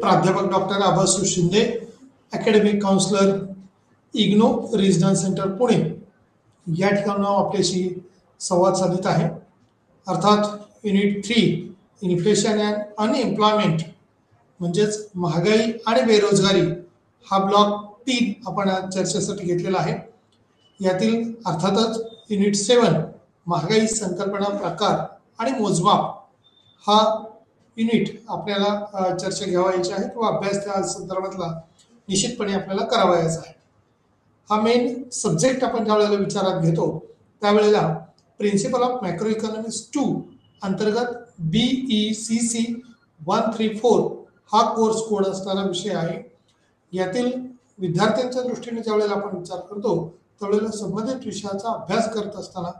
प्राध्यापक doctor Abasu Shinde, academic counsellor, IGNOU regional centre Pune या ठिकाणी आपल्याशी संवाद साधित आहे. अर्थात युनिट 3 इन्फ्लेशन अँड अनएम्प्लॉयमेंट म्हणजेच महागाई आणि बेरोजगारी हा ब्लॉक 3 आपण आज चर्चेसाठी घेतलेला आहे. यातील अर्थातच युनिट 7 महागाई संकल्पना, प्रकार आणि मोजमाप हा युनिट आपल्याला चर्चा घ्यावायची आहे किंवा अभ्यास त्या संदर्भातला निश्चितपणे आपल्याला करावायचा आहे. हा मेन सब्जेक्ट आपण ज्यावेळेला विचारात घेतो त्यावेळेला प्रिन्सिपल ऑफ मॅक्रो इकॉनॉमिक्स 2 अंतर्गत BECC 134 हा कोर्स कोड असणारा विषय आहे. यातील विद्यार्थ्यांच्या दृष्टीने ज्यावेळेला आपण विचार करतो त्यावेळेला संबंधित विषयाचा अभ्यास करत असताना,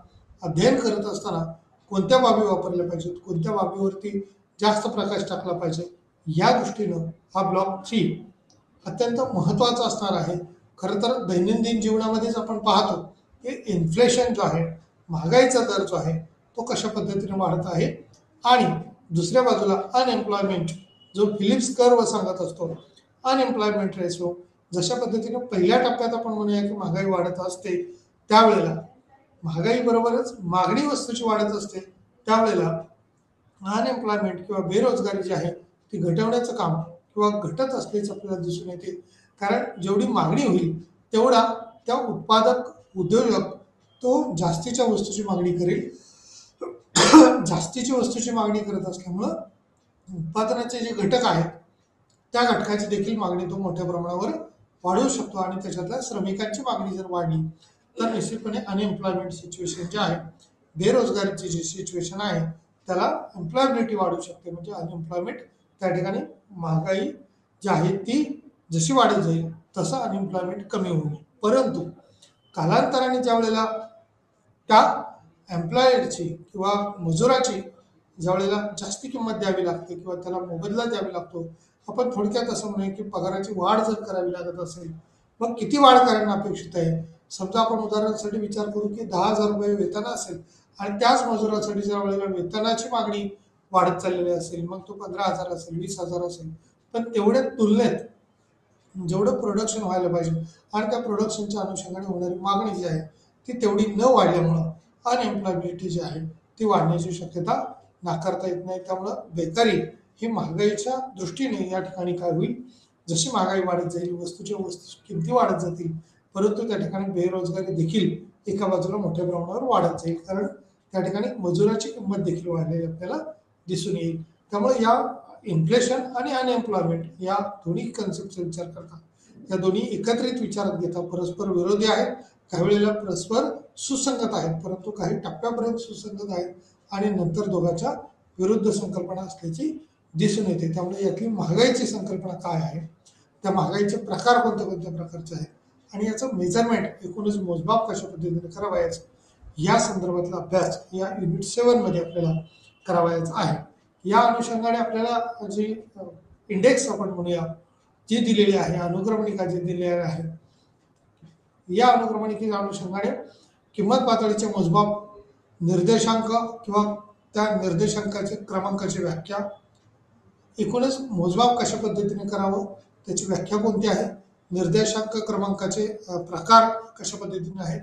अध्ययन करत असताना कोणत्या बाबी वापरल्या पाहिजेत, कोणत्या बाबीवरती जास्त प्रकाश टाकला पाहिजे, या दृष्टीनं हा ब्लॉक 3 अत्यंत महत्त्वाचा असणार आहे. खरं तर दैनंदिन जीवनामध्येच आपण पाहतो की इन्फ्लेशन जो आहे, महागाईचा दर जो आहे तो कशा पद्धतीने वाढत आहे आणि दुसऱ्या बाजूला अनएम्प्लॉयमेंट जो फिलिप्स कर्व सांगत असतो, अनएम्प्लॉयमेंट रेशो जशा पद्धतीने पहिल्या टप्प्यात आपण म्हणूया की महागाई वाढत असते त्यावेळेला महागाई बरोबरच मागणी वस्तूची वाढत असते, त्यावेळेला अनएम्प्लॉयमेंट किंवा बेरोजगारी जी आहे ती घटवण्याचं काम किंवा घटत असल्याचं आपल्याला दिसून येते. कारण जेवढी मागणी होईल तेवढा त्या उत्पादक उद्योजक तो जास्तीच्या वस्तूची मागणी करेल. जास्तीची वस्तूची मागणी करत असल्यामुळं उत्पादनाचे जे घटक आहेत त्या घटकाची देखील मागणी तो मोठ्या प्रमाणावर वाढवू शकतो आणि त्याच्यातल्या श्रमिकांची मागणी जर वाढली तर निश्चितपणे अनएम्प्लॉयमेंट सिच्युएशन जे आहे, बेरोजगारीची जी सिच्युएशन आहे त्याला एम्प्लॉयबिलिटी वाढू शकते. म्हणजे अनएम्प्लॉयमेंट त्या ठिकाणी महागाई जी आहे ती जशी वाढत जाईल तसं अनएम्प्लॉयमेंट कमी होईल. परंतु कालांतराने ज्या वेळेला त्या एम्प्लॉयडची किंवा मजुराची ज्या वेळेला जास्ती किंमत द्यावी लागते किंवा त्याला मोबदला द्यावा लागतो, आपण थोडक्यात असं म्हणूया की पगाराची वाढ जर करावी लागत असेल मग किती वाढ करणं अपेक्षित आहे. समजा आपण उदाहरणासाठी विचार करू की 10,000 रुपये वेतन असेल आणि त्याच मजुरासाठी ज्या वेळेला वेतनाची मागणी वाढत चाललेली असेल मग तो 15,000 असेल, 20,000 असेल, पण तेवढ्या तुलनेत जेवढं प्रोडक्शन व्हायला पाहिजे आणि त्या प्रोडक्शनच्या अनुषंगाने होणारी मागणी जी आहे ती तेवढी न वाढल्यामुळं अनएम्प्लॉयबिलिटी जी आहे ती वाढण्याची शक्यता नाकारता येत नाही. त्यामुळं बेकारी ही महागाईच्या दृष्टीने या ठिकाणी काय होईल, जशी महागाई वाढत जाईल वस्तू किमती वाढत जातील, परंतु त्या ठिकाणी बेरोजगारी देखील एका बाजूला मोठ्या प्रमाणावर वाढत जाईल. कारण त्या ठिकाणी मजुराची किंमत देखील वाढलेली आपल्याला दिसून येईल. त्यामुळे या इन्फ्लेशन आणि अनएम्प्लॉयमेंट या दोन्ही कन्सेप्टचा विचार करता, या दोन्ही एकत्रित विचारात घेता परस्पर विरोधी आहेत, काही वेळेला परस्पर सुसंगत आहेत, परंतु काही टप्प्यापर्यंत सुसंगत आहेत आणि नंतर दोघांच्या विरुद्ध संकल्पना असल्याची दिसून येते. त्यामुळे यातली महागाईची संकल्पना काय आहे, त्या महागाईचे प्रकार कोणत्या कोणत्या प्रकारचे आहेत आणि याचं मेजरमेंट एकूणच मोजमाप कशा पद्धतीने करावायचं या संदर्भातला अभ्यास या युनिट 7 मध्ये आपल्याला करावायचा आहे. या अनुषंगाने आपल्याला जी इंडेक्स आपण म्हणूया जी दिलेली आहे, अनुक्रमणिका जी दिलेली आहे, या अनुक्रमणिकेच्या अनुषंगाने किंमत पातळीचे मोजमाप, निर्देशांक किंवा त्या निर्देशांकाचे क्रमांकाची व्याख्या, एकूणच मोजमाप कशा पद्धतीने करावं त्याची व्याख्या कोणती आहे, निर्देशांक क्रमांकाचे प्रकार कशा पद्धतीने आहेत,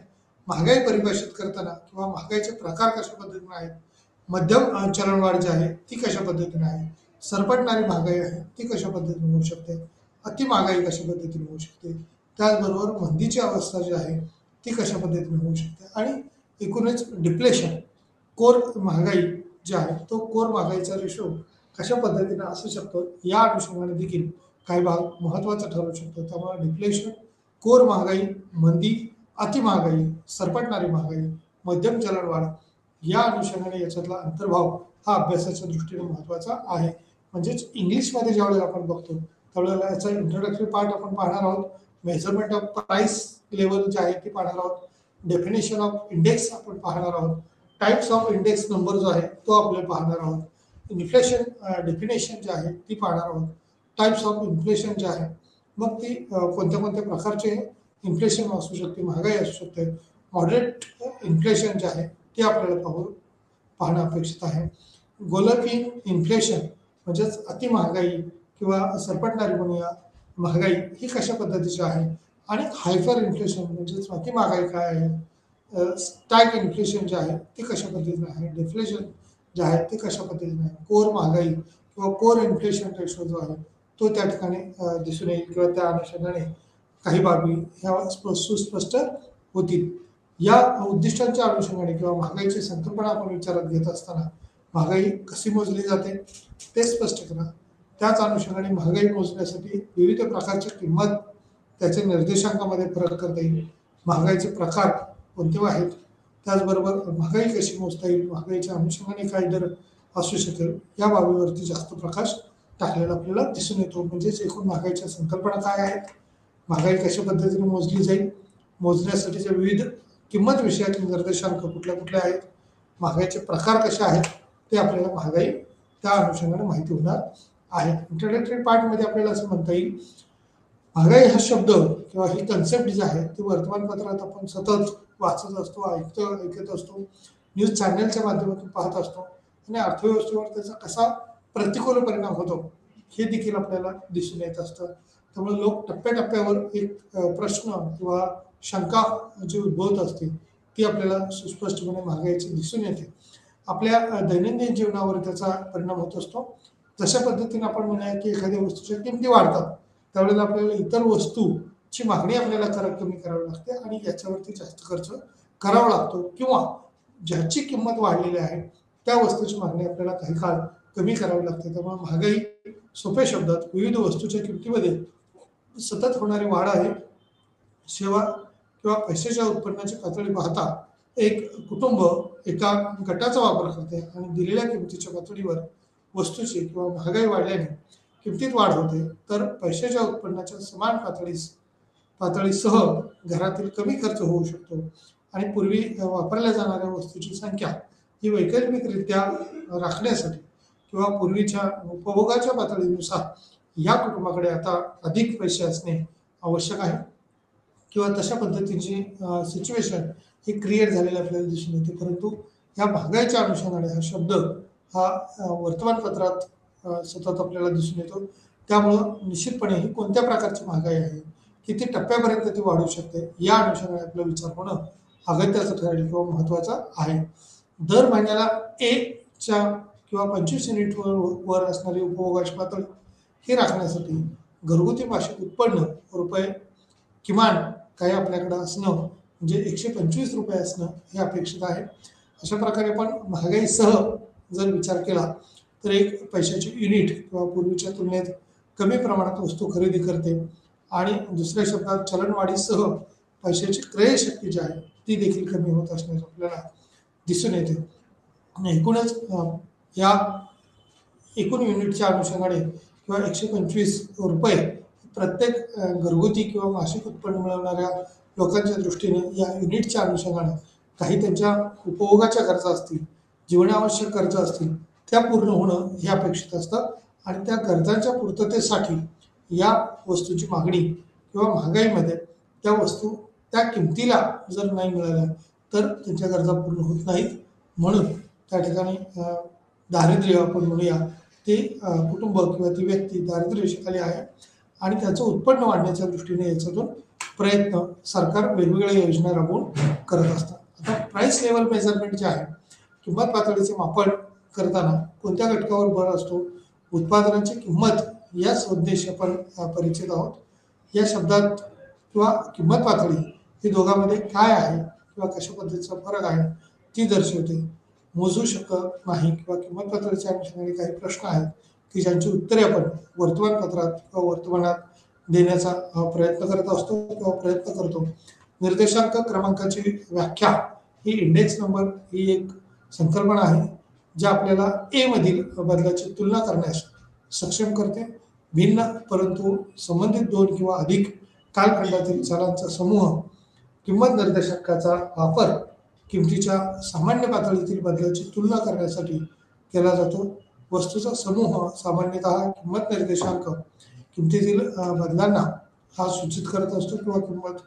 महागाई परिभाषित करताना किंवा महागाईचे प्रकार कशा पद्धतीने आहेत, मध्यम चलनवाढ जी आहे ती कशा पद्धतीने आहे, सरपटणारी महागाई आहे ती कशा पद्धतीने होऊ शकते, अति महागाई कशा पद्धतीने होऊ शकते, त्याचबरोबर मंदीची अवस्था जी आहे ती कशा पद्धतीने होऊ शकते आणि एकूणच डिप्लेशन, कोर महागाई जी आहे तो कोर महागाईचा रेशो कशा पद्धतीने असू शकतो या अनुषंगाने देखील काही भाग महत्त्वाचा ठरू शकतो. त्यामुळे डिप्लेशन, कोर महागाई, मंदी, अति महागाई, सरपटणारी महागाई, मध्यम चलनवाढ या अनुषंगाने याच्यातला अंतर्भाव हा अभ्यासाच्या दृष्टीने महत्त्वाचा आहे. म्हणजेच इंग्लिशमध्ये ज्यावेळेला आपण बघतो त्यावेळेला याचा इंट्रोडक्टरी पार्ट आपण पाहणार आहोत, मेजरमेंट ऑफ प्राइस लेवल जे आहे ती पाहणार आहोत, डेफिनेशन ऑफ इंडेक्स आपण पाहणार आहोत, टाइप्स ऑफ इंडेक्स नंबर जो आहे तो आपल्याला पाहणार आहोत, इन्फ्लेशन डेफिनेशन जे आहे ती पाहणार आहोत, टाइप्स ऑफ इन्फ्लेशन जे आहे मग ती कोणत्या कोणत्या प्रकारचे इन्फ्लेशन असू शकते, महागाई असू शकते, मॉडरेट इन्फ्लेशन जे आहे ते आपल्याला पाहणं अपेक्षित आहे. गोलकी इन्फ्लेशन म्हणजेच अति महागाई किंवा सरपटणारी म्हणूया महागाई ही कशा पद्धतीची आहे आणि हायपर इन्फ्लेशन म्हणजेच अति महागाई काय आहे, स्टॅग इन्फ्लेशन जे आहे ते कशा पद्धतीने आहे, डिफ्लेशन जे आहे ते कशा पद्धतीने आहे, कोर महागाई किंवा कोर इन्फ्लेशन रेशो जो आहे तो त्या ठिकाणी दिसून येईल किंवा त्या अनुषंगाने काही बाबी ह्या सुस्पष्ट होतील. या उद्दिष्टांच्या अनुषंगाने किंवा महागाईची संकल्पना आपण विचारात घेत असताना महागाई कशी मोजली जाते ते स्पष्ट करा. त्याच अनुषंगाने महागाई मोजण्यासाठी विविध प्रकारची किंमत त्याच्या निर्देशांकामध्ये फरक करता येईल. महागाईचे प्रकार कोणते आहेत, त्याचबरोबर महागाई कशी मोजता येईल, महागाईच्या अनुषंगाने काय दर असू शकेल या बाबीवरती जास्त प्रकाश टाकलेला आपल्याला दिसून येतो. म्हणजेच एकूण महागाईच्या संकल्पना काय आहेत, महागाई कशा पद्धतीने मोजली जाईल, मोजण्यासाठीच्या विविध किंमत विषयक निर्देशांक कुठल्या कुठल्या आहेत, महागाईचे प्रकार कसे आहेत ते आपल्याला महागाई त्या अनुषंगाने माहिती होणार आहे. इंट्रोडक्टरी पार्टमध्ये आपल्याला असं म्हणता येईल, महागाई हा शब्द किंवा ही कन्सेप्ट जी आहे ती वर्तमानपत्रात आपण सतत वाचत असतो, ऐकत असतो, न्यूज चॅनलच्या माध्यमातून पाहत असतो आणि अर्थव्यवस्थेवर त्याचा कसा प्रतिकूल परिणाम होतो हे देखील आपल्याला दिसून येत असतं. त्यामुळे लोक टप्प्याटप्प्यावर एक प्रश्न किंवा शंका जी उद्भवत असते ती आपल्याला सुस्पष्टपणे महागाईची दिसून येते. आपल्या दैनंदिन जीवनावर त्याचा परिणाम होत असतो. जशा पद्धतीने आपण म्हणूया की एखाद्या वस्तूच्या किमती वाढतात त्यावेळेला आपल्याला इतर वस्तूची मागणी आपल्याला कमी करावी लागते आणि याच्यावरती जास्त खर्च करावा लागतो किंवा ज्याची किंमत वाढलेली आहे त्या वस्तूची मागणी आपल्याला काही काळ कमी करावी लागते. त्यामुळे महागाई सोप्या शब्दात विविध वस्तूच्या किमतीमध्ये सतत होणारी वाढ आहे. सेवा किंवा पैशाच्या उत्पन्नाची पातळी पाहता एक कुटुंब एका गटाचा वापर करते आणि दिलेल्या किमतीच्या पातळीवर वस्तूची किंवा महागाई वाढल्याने किमतीत वाढ होते, तर पैशाच्या उत्पन्नाच्या समान पातळीसह घरातील कमी खर्च होऊ शकतो आणि पूर्वी वापरल्या जाणाऱ्या वस्तूची संख्या ही वैकल्पिकरित्या राखण्यासाठी किंवा पूर्वीच्या उपभोगाच्या पातळीनुसार या कुटुंबाकडे आता अधिक पैसे असणे आवश्यक आहे किंवा तशा पद्धतीची सिच्युएशन ही क्रिएट झालेली आपल्याला दिसून येते. परंतु या महागाईच्या अनुषंगाने हा शब्द हा वर्तमानपत्रात सतत आपल्याला दिसून येतो. त्यामुळं निश्चितपणे ही कोणत्या प्रकारची महागाई आहे, किती टप्प्यापर्यंत ती वाढू शकते या अनुषंगाने आपला विचार होणं अगत्याचं ठरेल किंवा महत्त्वाचं आहे. दर महिन्याला च्या किंवा 25 युनिटवर असणारी उपभोगाची पातळी ही राखण्यासाठी घरगुती मासिक उत्पन्न रुपये किमान काही आपल्याकडे असणं म्हणजे 125 रुपये असणं हे अपेक्षित आहे. अशा प्रकारे आपण महागाईसह जर विचार केला तर एक पैशाची युनिट किंवा पूर्वीच्या तुलनेत कमी प्रमाणात वस्तू खरेदी करते आणि दुसऱ्या शब्दात चलनवाढीसह पैशाची क्रयशक्ती जी आहे ती देखील कमी होत असण्याचं आपल्याला दिसून येते. आणि एकूणच या एकूण युनिटच्या अनुषंगाने किंवा 125 रुपये प्रत्येक घरगुती किंवा मासिक उत्पन्न मिळवणाऱ्या लोकांच्या दृष्टीने या युनिटच्या अनुषंगाने काही त्यांच्या उपभोगाच्या गरजा असतील, जीवनावश्यक गरजा असतील त्या पूर्ण होणं हे अपेक्षित असतं आणि त्या गरजांच्या पूर्ततेसाठी या वस्तूची मागणी किंवा महागाईमध्ये त्या वस्तू त्या किमतीला जर नाही मिळाल्या तर त्यांच्या गरजा पूर्ण होत नाहीत. म्हणून त्या ठिकाणी दारिद्र्य आपण म्हणूया ते कुटुंब किंवा ती व्यक्ती दारिद्र्य रेषेखाली आहे आणि त्याचं उत्पन्न वाढण्याच्या दृष्टीने याच्यातून प्रयत्न सरकार वेगवेगळ्या योजना राबवून करत असतात. आता प्राइस लेवल मेजरमेंट जे आहे, किंमत पातळीचे मापन करताना कोणत्या घटकावर भर असतो, उत्पादनाची किंमत या संज्ञेशी आपण परिचित आहोत. या शब्दात किंवा किंमत पातळी ही दोघांमध्ये काय आहे किंवा कशा पद्धतीचा फरक आहे ती दर्शवते. मोजू शकत नाही किंवा किंमत पातळीच्या अनुषंगाने काही प्रश्न आहेत की ज्यांची उत्तरे आपण वर्तमानपत्रात किंवा वर्तमानात देण्याचा प्रयत्न करत असतो किंवा प्रयत्न करतो. निर्देशांक क्रमांकाची व्याख्या ही इंडेक्स नंबर ही एक संकल्पना आहे जी आपल्याला ए मधील बदलाची तुलना करण्यास सक्षम करते. भिन्न परंतु संबंधित दोन किंवा अधिक कालखंडातील चलांचा समूह किंमत निर्देशांकाचा वापर किमतीच्या सामान्य पातळीतील बदलाची तुलना करण्यासाठी केला जातो. वस्तूचा समूह सामान्यतः किंमत निर्देशांक किमतीतील बदलांना हा सूचित करत असतो किंवा किंमत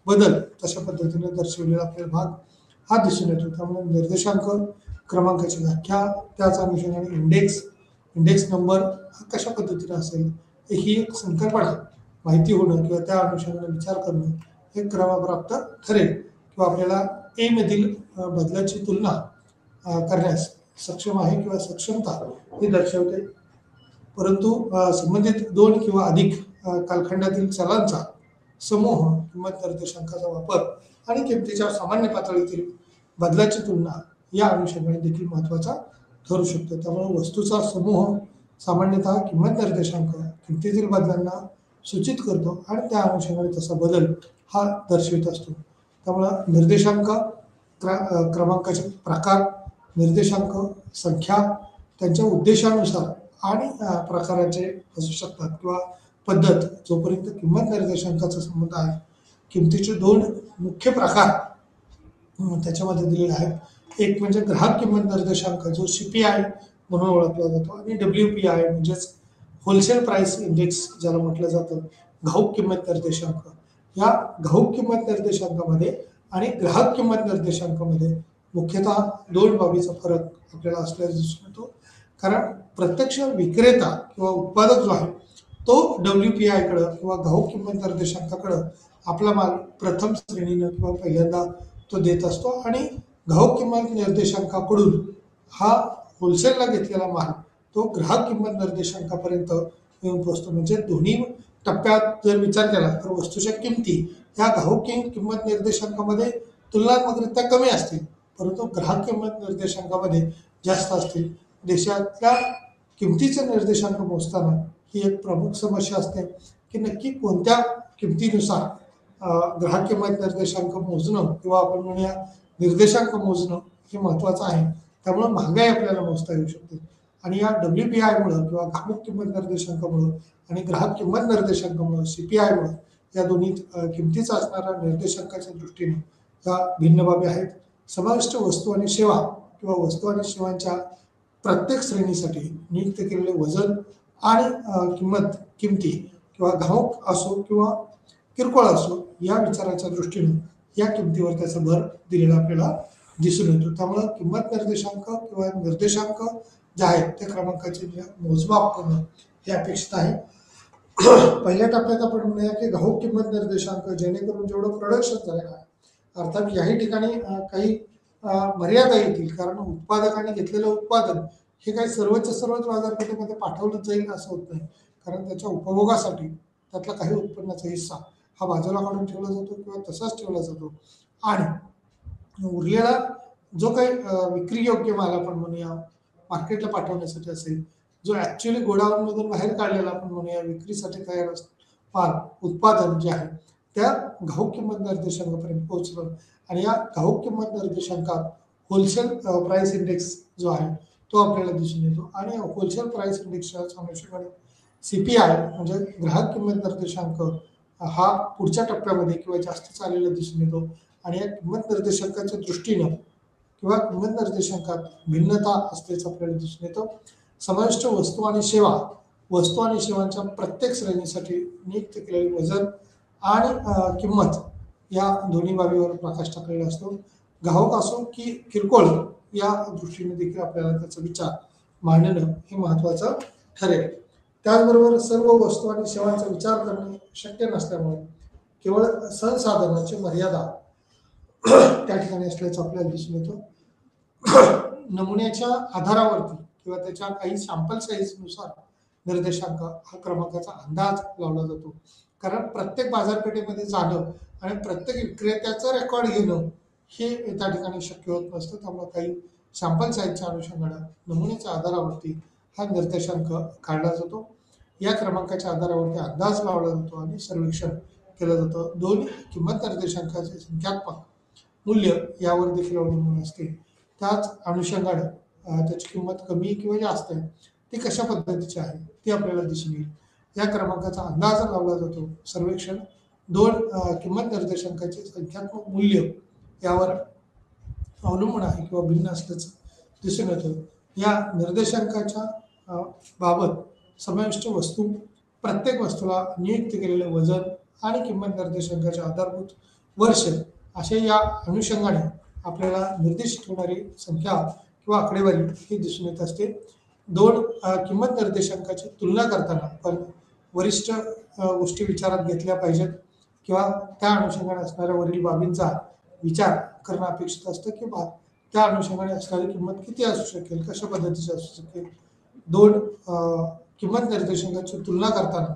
बदल तशा पद्धतीने दर्शवलेला आपल्याला भाग हा दिसून येतो. त्यामुळे निर्देशांक क्रमांकाची व्याख्या त्याच अनुषंगाने इंडेक्स नंबर हा कशा पद्धतीने असेल ही एक संकल्पना माहिती होणं किंवा त्या अनुषंगाने विचार करणं हे क्रमप्राप्त ठरेल किंवा आपल्याला ए मधील बदलाची तुलना करण्यास सक्षम आहे किंवा सक्षमता हे दर्शवते. परंतु संबंधित दोन किंवा अधिक कालखंडातील चलांचा समूह किंमत निर्देशांकाचा वापर आणि किमतीच्या सामान्य पातळीतील बदलाची तुलना या अनुषंगाने देखील महत्त्वाचा ठरू शकतो. त्यामुळे वस्तूचा समूह सामान्यतः किंमत निर्देशांक किमतीतील बदलांना सूचित करतो आणि त्या अनुषंगाने तसा बदल हा दर्शवित असतो. त्यामुळं निर्देशांक क्रमांकाचे प्रकार, निर्देशांक संख्या त्यांच्या उद्देशानुसार आणि प्रकाराचे असू शकतात किंवा पद्धत. जोपर्यंत किंमत निर्देशांकाचा संबंध आहे, किमतीचे दोन मुख्य प्रकार त्याच्यामध्ये दिलेले आहेत. एक म्हणजे ग्राहक किंमत निर्देशांक जो CPI म्हणून ओळखला जातो आणि WPI म्हणजेच होलसेल प्राइस इंडेक्स ज्याला म्हटलं जातं, घाऊक किंमत निर्देशांक. या घाऊक किंमत निर्देशांकामध्ये आणि ग्राहक किंमत निर्देशांकामध्ये मुख्यतः दोन बाबीचा फरक आपल्याला असल्यास दिसून येतो. कारण प्रत्यक्ष विक्रेता किंवा उत्पादक जो आहे तो WPI कडं किंवा घाऊक किंमत निर्देशांकाकडं आपला माल प्रथम श्रेणीनं किंवा पहिल्यांदा तो देत असतो आणि घाऊक किंमत निर्देशांकाकडून हा होलसेलला घेतलेला माल तो ग्राहक किंमत निर्देशांकापर्यंत येऊन पोहोचतो. म्हणजे दोन्ही टप्प्यात जर विचार केला तर वस्तूच्या किमती या घाऊक किंमत निर्देशांकामध्ये तुलनात्मकरित्या कमी असतील, परंतु ग्राहक किंमत निर्देशांकामध्ये जास्त असतील. देशातल्या किमतीचे निर्देशांक मोजताना ही एक प्रमुख समस्या असते की नक्की कोणत्या किमतीनुसार ग्राहक किंमत निर्देशांक मोजणं किंवा आपण म्हणूया निर्देशांक मोजणं हे महत्त्वाचं आहे. त्यामुळे महागाई आपल्याला मोजता येऊ शकते आणि या WPI मुळे किंवा घाऊक किंमत निर्देशांकामुळे आणि ग्राहक किंमत निर्देशांकामुळे CPI मुळे या दोन्ही किमतीचा असणाऱ्या निर्देशांकाच्या दृष्टीने या भिन्न बाबी आहेत. समाविष्ट वस्तू आणि सेवा किंवा वस्तू आणि सेवांच्या प्रत्येक श्रेणीसाठी नियुक्त केलेले वजन आणि किमती किंवा घाऊक असो किंवा किरकोळ असो या विचाराच्या दृष्टीने या किमतीवर त्याचा भर दिलेला आपल्याला दिसून येतो. त्यामुळे किंमत निर्देशांक किंवा निर्देशांक जे आहेत त्या क्रमांकाचे मोजमाप करणं हे अपेक्षित आहे. पहिल्या टप्प्यात आपण म्हणूया की घाऊक किंमत निर्देशांक, जेणेकरून जेवढं प्रोडक्शन झालेलं आहे, अर्थात याही ठिकाणी काही मर्यादा येतील. कारण उत्पादकाने घेतलेलं उत्पादन हे काही सर्वच बाजारपेठेमध्ये पाठवलं जाईल असं होत नाही. कारण त्याच्या उपभोगासाठी त्यातला काही उत्पन्नाचा हिस्सा हा बाजूला काढून ठेवला जातो किंवा तसाच ठेवला जातो आणि उरलेला जो काही विक्री योग्य माल आपण म्हणूया मार्केटला पाठवण्यासाठी असेल, जो ॲक्च्युअली गोडाऊनमधून बाहेर काढलेला आपण म्हणूया विक्रीसाठी तयार माल उत्पादन जे आहे त्या घाऊक किंमत निर्देशांकापर्यंत पोहोचलं आणि या घाऊक किंमत निर्देशांकात होलसेल प्राइस इंडेक्स जो आहे तो आपल्याला दिसून येतो आणि होलसेल प्राइस इंडेक्सच्या अनुषंगाने CPI म्हणजे ग्राहक किंमत निर्देशांक हा पुढच्या टप्प्यामध्ये किंवा जास्त चाललेला दिसून येतो आणि या किंमत निर्देशांकाच्या दृष्टीनं किंवा किंमत निर्देशांकात भिन्नता असल्याचं आपल्याला दिसून येतं. समाविष्ट वस्तू आणि सेवांच्या प्रत्येक श्रेणीसाठी नियुक्त केलेले वजन आणि किंमत या दोन्ही बाबीवर प्रकाश टाकलेला असतो. घाऊक असो की किरकोळ या दृष्टीने देखील आपल्याला त्याचा विचार मांडणं हे महत्त्वाचं ठरेल. त्याचबरोबर सर्व वस्तू आणि सेवांचा विचार करणे शक्य नसल्यामुळे केवळ संसाधनाची मर्यादा त्या ठिकाणी असल्याचं आपल्याला दिसून येतं. नमुन्याच्या आधारावरती किंवा त्याच्या काही सॅम्पल साईजनुसार निर्देशांक हा क्रमांकाचा अंदाज लावला जातो. कारण प्रत्येक बाजारपेठेमध्ये जाणं आणि प्रत्येक विक्रेत्याचं रेकॉर्ड घेणं हे त्या ठिकाणी शक्य होत नसतं. त्यामुळे काही सॅम्पल साईजच्या अनुषंगाने नमुन्याच्या आधारावरती हा निर्देशांक काढला जातो. या क्रमांकाच्या आधारावरती अंदाज लावला जातो आणि सर्वेक्षण केलं जातं. दोन किंमत निर्देशांकाचे संख्यात्मक मूल्य यावर देखील अवलंबून असते. त्याच अनुषंगाने त्याची किंमत कमी किंवा जास्त आहे ती कशा पद्धतीची आहे ती आपल्याला दिसून येईल. या क्रमांकाचा अंदाज लावला जातो. सर्वेक्षण दोन किंमत निर्देशांकाचे संख्यात्मक मूल्य यावर अवलंबून आहे किंवा भिन्न असल्याचं दिसून येतं. या निर्देशांकाच्या बाबत समाविष्ट वस्तू, प्रत्येक वस्तूला नियुक्त केलेले वजन आणि किंमत निर्देशांकाचे आधारभूत वर्ष असे या अनुषंगाने आपल्याला निर्दिष्ट होणारी संख्या किंवा आकडेवारी ही दिसून येत असते. दोन किंमत निर्देशांकाची तुलना करताना आपण वरिष्ठ गोष्टी विचारात घेतल्या पाहिजेत किंवा त्या अनुषंगाने असणाऱ्या वरील बाबींचा विचार करणं अपेक्षित असतं किंवा त्या अनुषंगाने असणारी किंमत किती असू शकेल, कशा पद्धतीची असू शकेल, दोन किंमत निर्देशांकाची तुलना करताना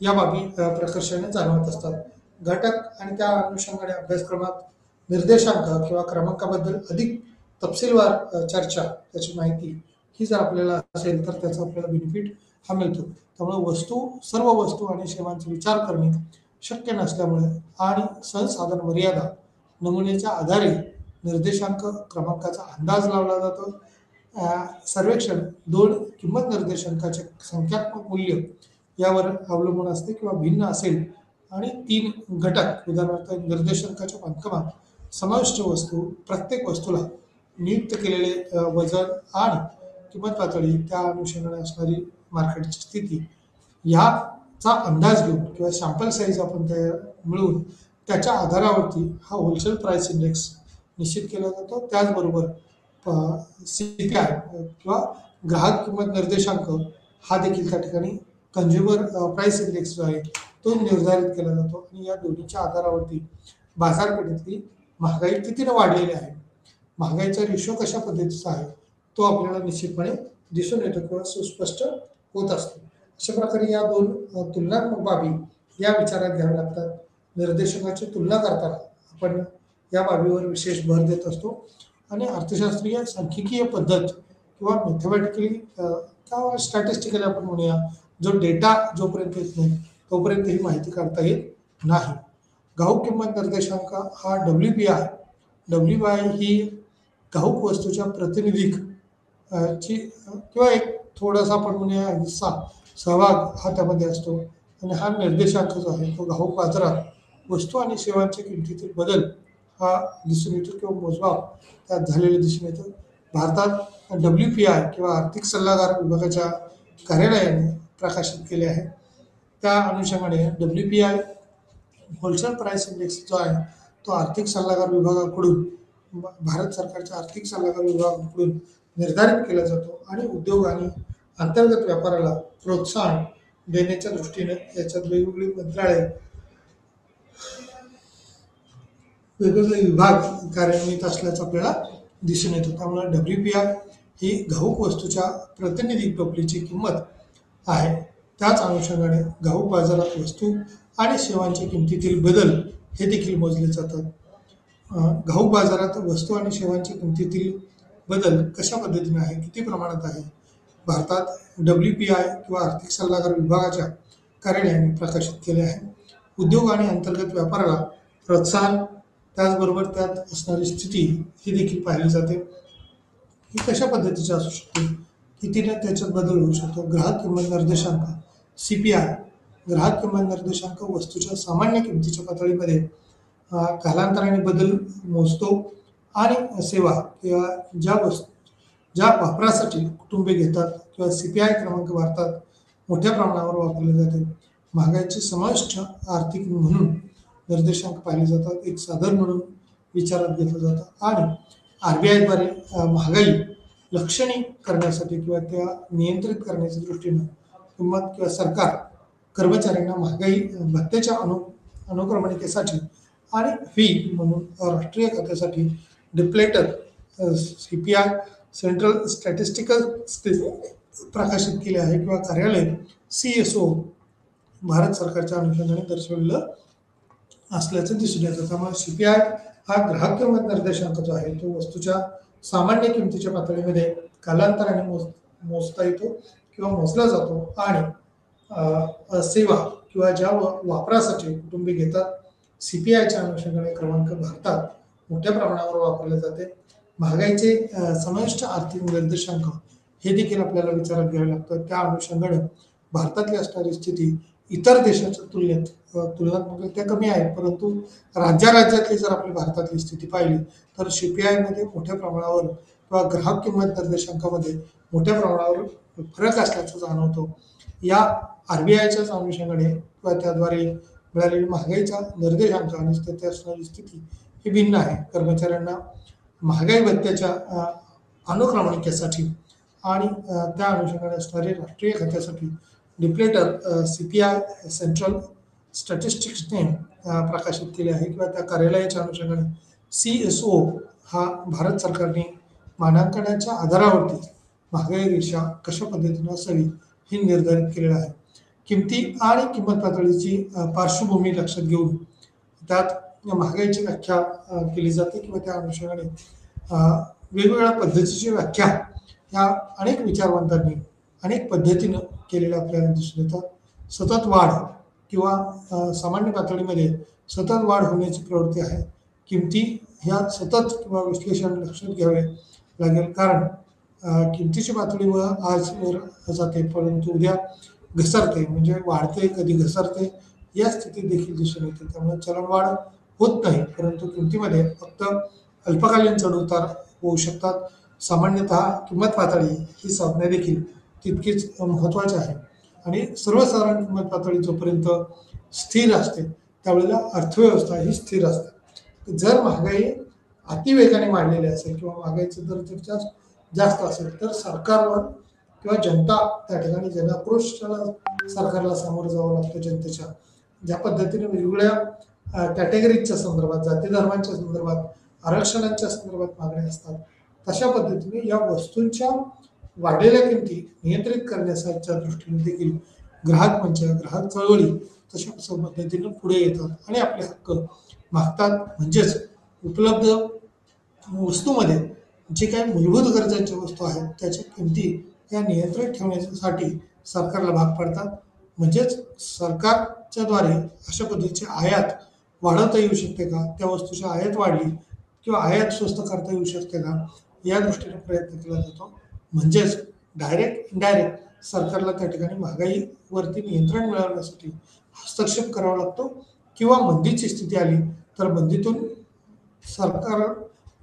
या बाबी प्रकर्षाने जाणवत असतात. घटक आणि त्या अनुषंगाने अभ्यासक्रमात निर्देशांक किंवा क्रमांकाबद्दल अधिक तपशीलवार चर्चा, त्याची माहिती ही जर आपल्याला असेल तर त्याचा आपल्याला बेनिफिट हा मिळतो. त्यामुळे सर्व वस्तू आणि सेवांचा विचार करणे शक्य नसल्यामुळे आणि संसाधन मर्यादा नमुन्याच्या आधारे निर्देशांक क्रमांकाचा अंदाज लावला जातो. सर्वेक्षण दोन किंमत निर्देशांकाचे संख्यात्मक मूल्य यावर अवलंबून असते किंवा भिन्न असेल आणि तीन घटक उदाहरणार्थ निर्देशांकाच्या बांधकामात समाविष्ट वस्तू, प्रत्येक वस्तूला नियुक्त केलेले वजन आणि किंमत पातळी, त्या अनुषंगाने असणारी मार्केटची स्थिती ह्याचा अंदाज घेऊन किंवा सॅम्पल साईज आपण मिळवून त्याच्या आधारावरती हा होलसेल प्राइस इंडेक्स निश्चित केला जातो. त्याचबरोबर CPI किंवा ग्राहक किंमत निर्देशांक हा देखील त्या ठिकाणी कंझ्युमर प्राइस इंडेक्स जो आहे तो निर्धारित केला जातो आणि या दोन्हीच्या आधारावरती बाजारपेठेतली महागाई कितीने वाढलेली आहे, महागाईचा रेशो कशा पद्धतीचा आहे तो आपल्याला निश्चितपणे दिसून येतो किंवा सुस्पष्ट होत असतो. अशा प्रकारे या दोन तुलनात्मक बाबी या विचारात घ्याव्या लागतात. निर्देशांकाची तुलना करताना आपण या बाबीवर विशेष भर देत असतो आणि अर्थशास्त्रीय सांख्यिकीय पद्धत किंवा मॅथमॅटिकली किंवा स्टॅटिस्टिकली आपण म्हणूया, जो डेटा जोपर्यंत येत नाही तोपर्यंत ही माहिती काढता येत नाही. घाऊक किंमत निर्देशांक हा WPI ही घाऊक वस्तूच्या प्रतिनिधिक ची किंवा एक थोडासा आपण म्हणूया हिस्सा सहभाग हा त्यामध्ये असतो आणि हा निर्देशांक जो आहे तो घाऊक बाजारात वस्तू आणि सेवांच्या किमतीतील बदल हा दिसून येतो किंवा मोजमाप त्यात झालेले दिसून येतं. भारतात WPI किंवा आर्थिक सल्लागार विभागाच्या कार्यालयाने प्रकाशित केले आहे. त्या अनुषंगाने WPI होलसेल प्राइस इंडेक्स जो आहे तो आर्थिक सल्लागार विभागाकडून, भारत सरकारच्या आर्थिक सल्लागार विभागाकडून निर्धारित केला जातो आणि उद्योग आणि अंतर्गत व्यापाराला प्रोत्साहन देण्याच्या दृष्टीने याच्यात वेगवेगळी मंत्रालय, वेगवेगळे विभाग कार्यान्वित असल्याचं आपल्याला दिसून येतं. त्यामुळे WPI ही घाऊक वस्तूच्या प्रतिनिधी टोपलीची किंमत आहे. त्याच अनुषंगाने घाऊक बाजारात वस्तू आणि सेवांच्या किमतीतील बदल हे देखील मोजले जातात. घाऊक बाजारात वस्तू आणि सेवांच्या किमतीतील बदल कशा पद्धतीने आहे, किती प्रमाणात आहे, भारतात WPI किंवा आर्थिक सल्लागार विभागाच्या कार्यालयाने प्रकाशित केले आहे. उद्योग आणि अंतर्गत व्यापाराला प्रोत्साहन, त्याचबरोबर त्यात असणारी स्थिती ही देखील पाहिली जाते. ही कशा पद्धतीची असू शकते, कितीने त्याच्यात बदल होऊ शकतो. ग्राहक किंमत निर्देशांक CPI, ग्राहक किंमत निर्देशांक वस्तूच्या सामान्य किमतीच्या पातळीमध्ये कालांतराने बदल मोजतो आणि सेवा किंवा ज्या वापरासाठी कुटुंबे घेतात किंवा CPI क्रमांक भारतात मोठ्या प्रमाणावर वापरले जाते. महागाईचे समाविष्ट आर्थिक म्हणून निर्देशांक पाहिले जातात, एक साधन म्हणून विचारात घेतलं जातं आणि RBI द्वारे महागाई लक्षणीय करण्यासाठी किंवा त्या नियंत्रित करण्याच्या दृष्टीनं किंमत किंवा सरकार कर्मचाऱ्यांना महागाई भत्त्याच्या अनुक्रमणिकेसाठी आणि फी म्हणून राष्ट्रीय खात्यासाठी डिप्लेटर CPI सेंट्रल स्टॅटिस्टिकल प्रकाशित केले आहे किंवा कार्यालय CSO भारत सरकारच्या अनुषंगाने दर्शवलेलं असल्याचं दिसून येतं. त्यामुळे CPI हा ग्राहक किंमत निर्देशांक जो आहे तो वस्तूच्या सामान्य किमतीच्या पातळीमध्ये कालांतराने मोजता येतो किंवा मोजला जातो आणि सेवा किंवा ज्या वापरासाठी कुटुंबे घेतात CPIच्या अनुषंगाने क्रमांक भारतात मोठ्या प्रमाणावर वापरले जाते. महागाईचे समाविष्ट आर्थिक निर्देशांक हे देखील आपल्याला विचारात घ्यावे लागतात. त्या अनुषंगाने भारतातली असणारी स्थिती इतर देशाच्या तुलनात्मक कमी आहे, परंतु राज्यातली जर आपली भारतातली स्थिती पाहिली तर CPI मध्ये मोठ्या प्रमाणावर किंवा ग्राहक किंमत निर्देशांकामध्ये मोठ्या प्रमाणावर फरक असल्याचं जाणवतो. या RBIच्याच अनुषंगाने किंवा त्याद्वारे मिळालेली महागाईचा निर्देशांक आणि त्याची असणारी स्थिती ही भिन्न आहे. कर्मचाऱ्यांना महागाई भत्त्याच्या अनुक्रमणिकेसाठी आणि त्या अनुषंगाने असणारे राष्ट्रीय खात्यासाठी डिप्लेटर CPI सेंट्रल स्टॅटिस्टिक्सने प्रकाशित केले आहे किंवा त्या कार्यालयाच्या अनुषंगाने CSO हा भारत सरकारने मानांकनाच्या आधारावरती महागाई रेषा कशा पद्धतीने असावी हे निर्धारित केलेलं आहे. किमती आणि किंमत पातळीची पार्श्वभूमी लक्षात घेऊन त्यात महागाईची व्याख्या केली जाते किंवा त्या अनुषंगाने वेगवेगळ्या पद्धतीची व्याख्या ह्या अनेक विचारवंतांनी अनेक पद्धतीनं केलेल्या आपल्याला दिसून येतात. सतत वाढ किंवा सामान्य पातळीमध्ये सतत वाढ होण्याची प्रवृत्ती आहे. किमती ह्या सतत किंवा विश्लेषण लक्षात घ्यावे लागेल, कारण किमतीची पातळी आज वर जाते परंतु उद्या घसरते, म्हणजे वाढते कधी घसरते या स्थितीत देखील दिसून येते. त्यामुळे चलनवाढ होत नाही, परंतु किमतीमध्ये फक्त अल्पकालीन चढउतार होऊ शकतात. सामान्यतः किंमत पातळी ही संज्ञा देखील तितकीच महत्त्वाची आहे आणि सर्वसाधारण किंमत पातळी जोपर्यंत स्थिर असते त्यावेळेला अर्थव्यवस्था ही स्थिर असते. जर महागाई अतिवेगाने वाढलेली असेल किंवा महागाईचा दर जर जास्त असेल तर सरकारवर किंवा जनता त्या ठिकाणी जनाक्रोशाला सरकारला सामोरं जावं लागतं. जनतेच्या ज्या पद्धतीने वेगवेगळ्या कॅटेगरीजच्या संदर्भात, जाती धर्मांच्या संदर्भात, आरक्षणांच्या संदर्भात मागण्या असतात, तशा पद्धतीने या वस्तूंच्या वाढलेल्या किमती नियंत्रित करण्याच्या दृष्टीने देखील ग्राहक मंच, ग्राहक चळवळी तशा पद्धतीने पुढे येतात आणि आपले हक्क मागतात. म्हणजेच उपलब्ध वस्तूमध्ये जे काही मूलभूत गरजांच्या वस्तू आहेत त्याच्या किमती या नियंत्रित ठेवण्यासाठी सरकारला भाग पडतात. म्हणजेच सरकारच्या द्वारे अशा पद्धतीचे आयात वाढवता येऊ शकते का, त्या वस्तूची आयात वाढली किंवा आयात स्वस्त करता येऊ शकते का या दृष्टीने प्रयत्न केला जातो. म्हणजेच डायरेक्ट इनडायरेक्ट सरकारला त्या ठिकाणी महागाईवरती नियंत्रण मिळवण्यासाठी हस्तक्षेप करावा लागतो किंवा मंदीची स्थिती आली तर मंदीतून सरकार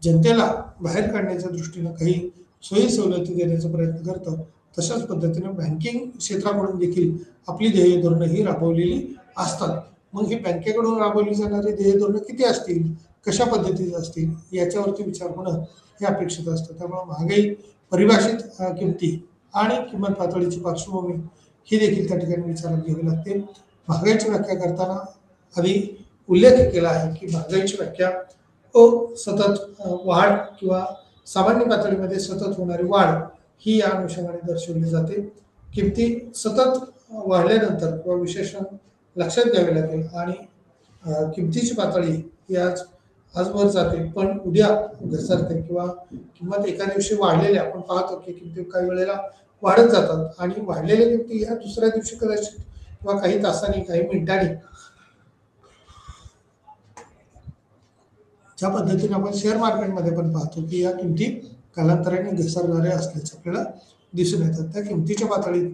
जनतेला बाहेर काढण्याच्या दृष्टीनं काही सोयी सवलती देण्याचा प्रयत्न करतं. तशाच पद्धतीने बँकिंग क्षेत्राकडून देखील आपली ध्येय धोरणं ही राबवलेली असतात. मग ही बँकेकडून राबवली जाणारी ध्येय धोरणं किती असतील, कशा पद्धतीचे असतील याच्यावरती विचार होणं हे अपेक्षित असतं. त्यामुळे महागाई परिभाषित किमती आणि किंमत पातळीची पार्श्वभूमी ही देखील त्या ठिकाणी विचारात घ्यावी लागते. महागाईची व्याख्या करताना आधी उल्लेख केला आहे की महागाईची व्याख्या सतत वाढ किंवा सामान्य पातळीमध्ये सतत होणारी वाढ ही या अनुषंगाने दर्शवली जाते. किमती सतत वाढल्यानंतर किंवा विशेषण लक्षात घ्यावे लागेल आणि किमतीची पातळी ही आज वर जाते पण उद्या घसरते किंवा किंमत एका दिवशी वाढलेल्या आपण पाहतो की किमती काही वेळेला वाढत जातात आणि वाढलेल्या किमती ह्या दुसऱ्या दिवशी कदाचित किंवा काही तासांनी काही मिनिटांनी ज्या पद्धतीने आपण शेअर मार्केटमध्ये पण पाहतो की या किमती कालांतराने घसरणाऱ्या असल्याचे आपल्याला दिसून येतात. त्या किमतीच्या पातळीत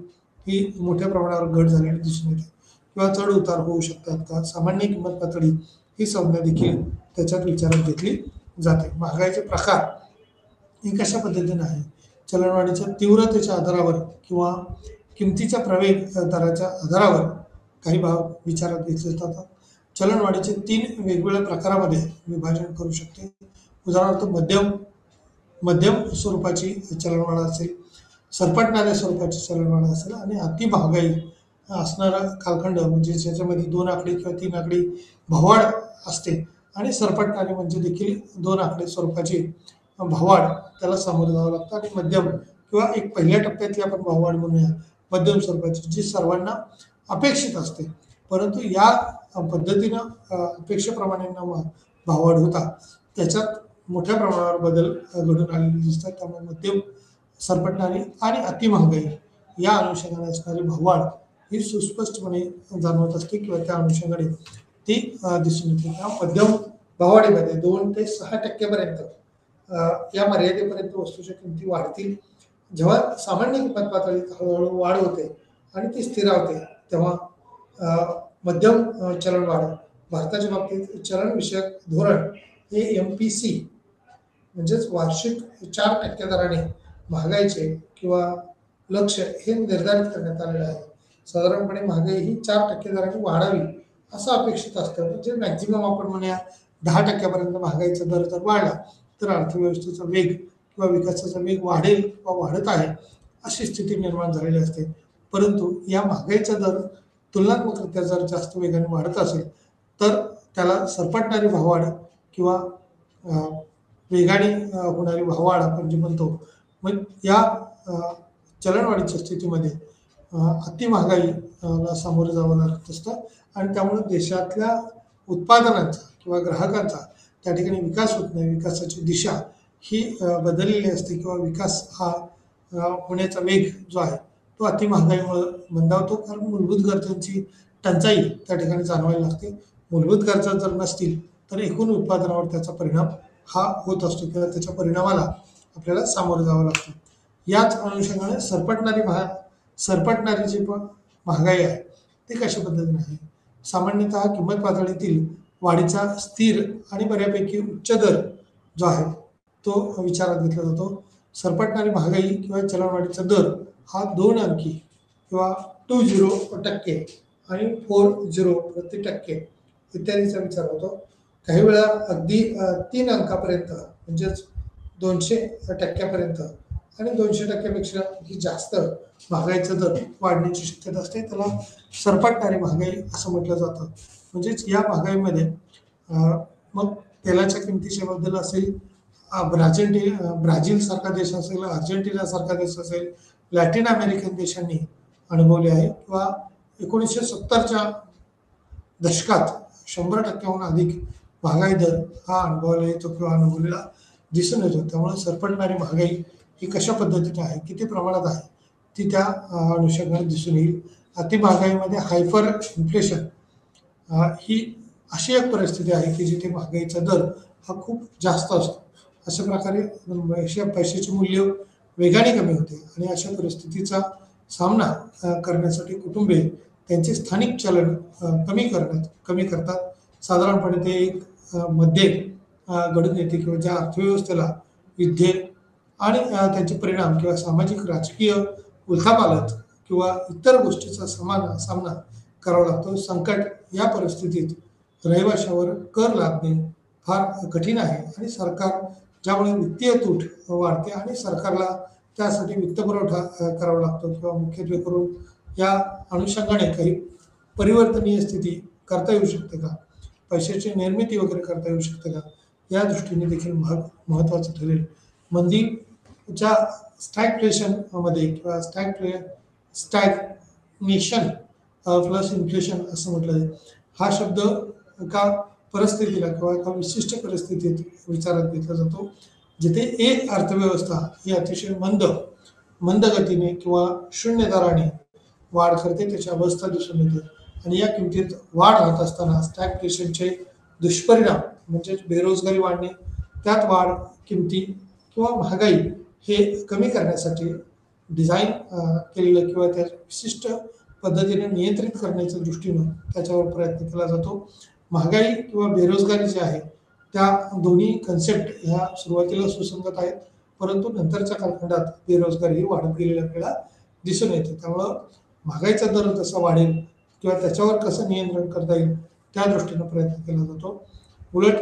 ही मोठ्या प्रमाणावर घट झालेली दिसून येते किंवा चढ उतार होऊ शकतात का, सामान्य किंमत पातळी ही संज्ञा देखील त्याच्यात विचारात घेतली जाते. महागाईचे प्रकार हे कशा पद्धतीने आहे, चलनवाढीच्या तीव्रतेच्या आधारावर किंवा किमतीच्या प्रवेग दराच्या आधारावर काही भाग विचारात घेतले जातात. चलनवाढीचे 3 वेगवेगळ्या प्रकारामध्ये विभाजन करू शकते. उदाहरणार्थ मध्यम स्वरूपाची चलनवाढ असेल, सरपटणाऱ्या स्वरूपाची चलनवाढ असेल आणि अति महागाई असणारा कालखंड म्हणजे ज्याच्यामध्ये 2 आकडे किंवा 3 आकडे भाववाढ असते आणि सरपटणारी म्हणजे देखील 2 आकडे स्वरूपाची भाववाढ त्याला सामोरं जावं लागतं. आणि मध्यम किंवा एक पहिल्या टप्प्यातली आपण भाववाढ म्हणूया मध्यम स्वरूपाची जी सर्वांना अपेक्षित असते, परंतु या पद्धतीनं अपेक्षेप्रमाणे भाववाढ होता त्याच्यात मोठ्या प्रमाणावर बदल घडून आलेले दिसतात. त्यामुळे मध्यम, सरपटणारी आणि अति महागाई या अनुषंगाने असणारी भाववाढ ही सुस्पष्टपणे जाणवत असते किंवा त्या अनुषंगाने ती दिसून येते. त्या मध्यम भाववाढीमध्ये 2 ते 6% या मर्यादेपर्यंत वस्तूच्या किमती वाढतील. जेव्हा सामान्य किंमत पातळीत हळूहळू वाढ होते आणि ती स्थिरावते तेव्हा मध्यम चलनवाढ. भारताच्या बाबतीत चलनविषयक धोरण हे MPC म्हणजेच वार्षिक 4% दराने महागाईचे किंवा लक्ष्य हे निर्धारित करण्यात आलेलं आहे. साधारणपणे महागाई ही 4% दराने वाढावी असं अपेक्षित असतं. म्हणजे मॅक्झिमम आपण म्हणूया 10% महागाईचा दर जर वाढला तर अर्थव्यवस्थेचा वेग किंवा विकासाचा वेग वाढेल किंवा वाढत आहे अशी स्थिती निर्माण झालेली असते. परंतु या महागाईचा दर तुलनात्मकरित्या जर जास्त वेगाने वाढत असेल तर त्याला सरपटणारी भाववाढ किंवा वेगाने होणारी भाववाढ आपण जे म्हणतो, मग या चलनवाढीच्या स्थितीमध्ये अति महागाईला सामोरं जावं लागत असतं आणि त्यामुळे देशातल्या उत्पादनांचा किंवा ग्राहकांचा त्या ठिकाणी विकास होत नाही. विकासाची दिशा ही बदललेली असते किंवा विकास हा होण्याचा वेग जो आहे तो अति महागाईमुळे मंदावतो, कारण मूलभूत गरजांची टंचाई त्या ठिकाणी जाणवायला लागते. मूलभूत गरजा जर नसतील तर एकूण उत्पादनावर त्याचा परिणाम हा होत असतो किंवा त्याच्या परिणामाला आपल्याला सामोरं जावं लागतं. याच अनुषंगाने सरपटणारी जी महागाई आहे ती कशा पद्धतीने आहे. सामान्यतः किंमत पातळीतील वाढीचा स्थिर आणि बऱ्यापैकी उच्च दर जो आहे तो विचारात घेतला जातो. सरपटणारी महागाई किंवा चलनवाढीचा दर हा 2 अंकी किंवा 20% आणि 40% इत्यादीचा विचार होतो. काही वेळा अगदी 3 अंकापर्यंत म्हणजेच 200% आणि 200% ही जास्त महागाईचा दर वाढण्याची शक्यता असते. त्याला सरपटणारी महागाई असं म्हटलं जातं. म्हणजेच या महागाईमध्ये मग तेलाच्या किमतीच्या बद्दल असेल, ब्राझील सारखा देश असेल, अर्जेंटिना सारखा देश असेल, लॅटिन अमेरिकन देशांनी अनुभवले आहे किंवा 1970च्या दशकात 100%हून अधिक महागाई दर हा अनुभवला येतो किंवा अनुभवलेला दिसून येतो. त्यामुळे सरपटणारी महागाई ही कशा पद्धतीने आहे, किती प्रमाणात आहे, ती त्या अनुषंगाने दिसून येईल. अति महागाईमध्ये हायपर इन्फ्लेशन ही अशी एक परिस्थिती आहे की जिथे महागाईचा दर हा खूप जास्त असतो. अशा प्रकारे पैशाचे मूल्य वेगाने कमी होते आणि अशा परिस्थितीचा सामना करण्यासाठी कुटुंबे त्यांचे स्थानिक चलन कमी करतात. साधारणपणे ते एक मध्ये घडून येते किंवा ज्या अर्थव्यवस्थेला युद्धे आणि त्यांचे परिणाम किंवा सामाजिक राजकीय उलथापालथ किंवा इतर गोष्टीचा सामना करावा लागतो. संकट या परिस्थितीत रहिवाशावर कर लादणे फार कठीण आहे आणि सरकार ज्यामुळे वित्तीय तूट वाढते आणि सरकारला त्यासाठी वित्तपुरवठा करावा लागतो किंवा मुख्यत्वे करून या अनुषंगाने काही परिवर्तनीय स्थिती करता येऊ शकते का, पैशाची निर्मिती वगैरे करता येऊ शकते का, या दृष्टीने देखील महत्त्वाचं ठरेल. मंदीच्या स्टॅग्फ्लेशनमध्ये किंवा स्टॅग्नेशन प्लस इन्फ्लेशन असं म्हटलं आहे. हा शब्द एका परिस्थितीला किंवा एका विशिष्ट परिस्थितीत विचारात घेतला जातो जिथे एक अर्थव्यवस्था ही अतिशय मंद गतीने किंवा शून्य दराने वाढ करते, त्याची अवस्था दिसून येते आणि या किमतीत वाढ होत असताना स्टॅग्फ्लेशनचे दुष्परिणाम म्हणजे बेरोजगारी वाढणे, त्यात वाढ, किमती किंवा महागाई हे कमी करण्यासाठी डिझाईन केलेलं किंवा त्या विशिष्ट पद्धतीने नियंत्रित करण्याच्या दृष्टीनं त्याच्यावर प्रयत्न केला जातो. महागाई किंवा बेरोजगारी जी आहे त्या दोन्ही कन्सेप्ट ह्या सुरुवातीला सुसंगत आहेत, परंतु नंतरच्या कालखंडात बेरोजगारी ही वाढत गेलेली आपल्याला दिसून येते. त्यामुळं महागाईचा दर कसा वाढेल किंवा त्याच्यावर कसं नियंत्रण करता येईल त्या दृष्टीनं प्रयत्न केला जातो. उलट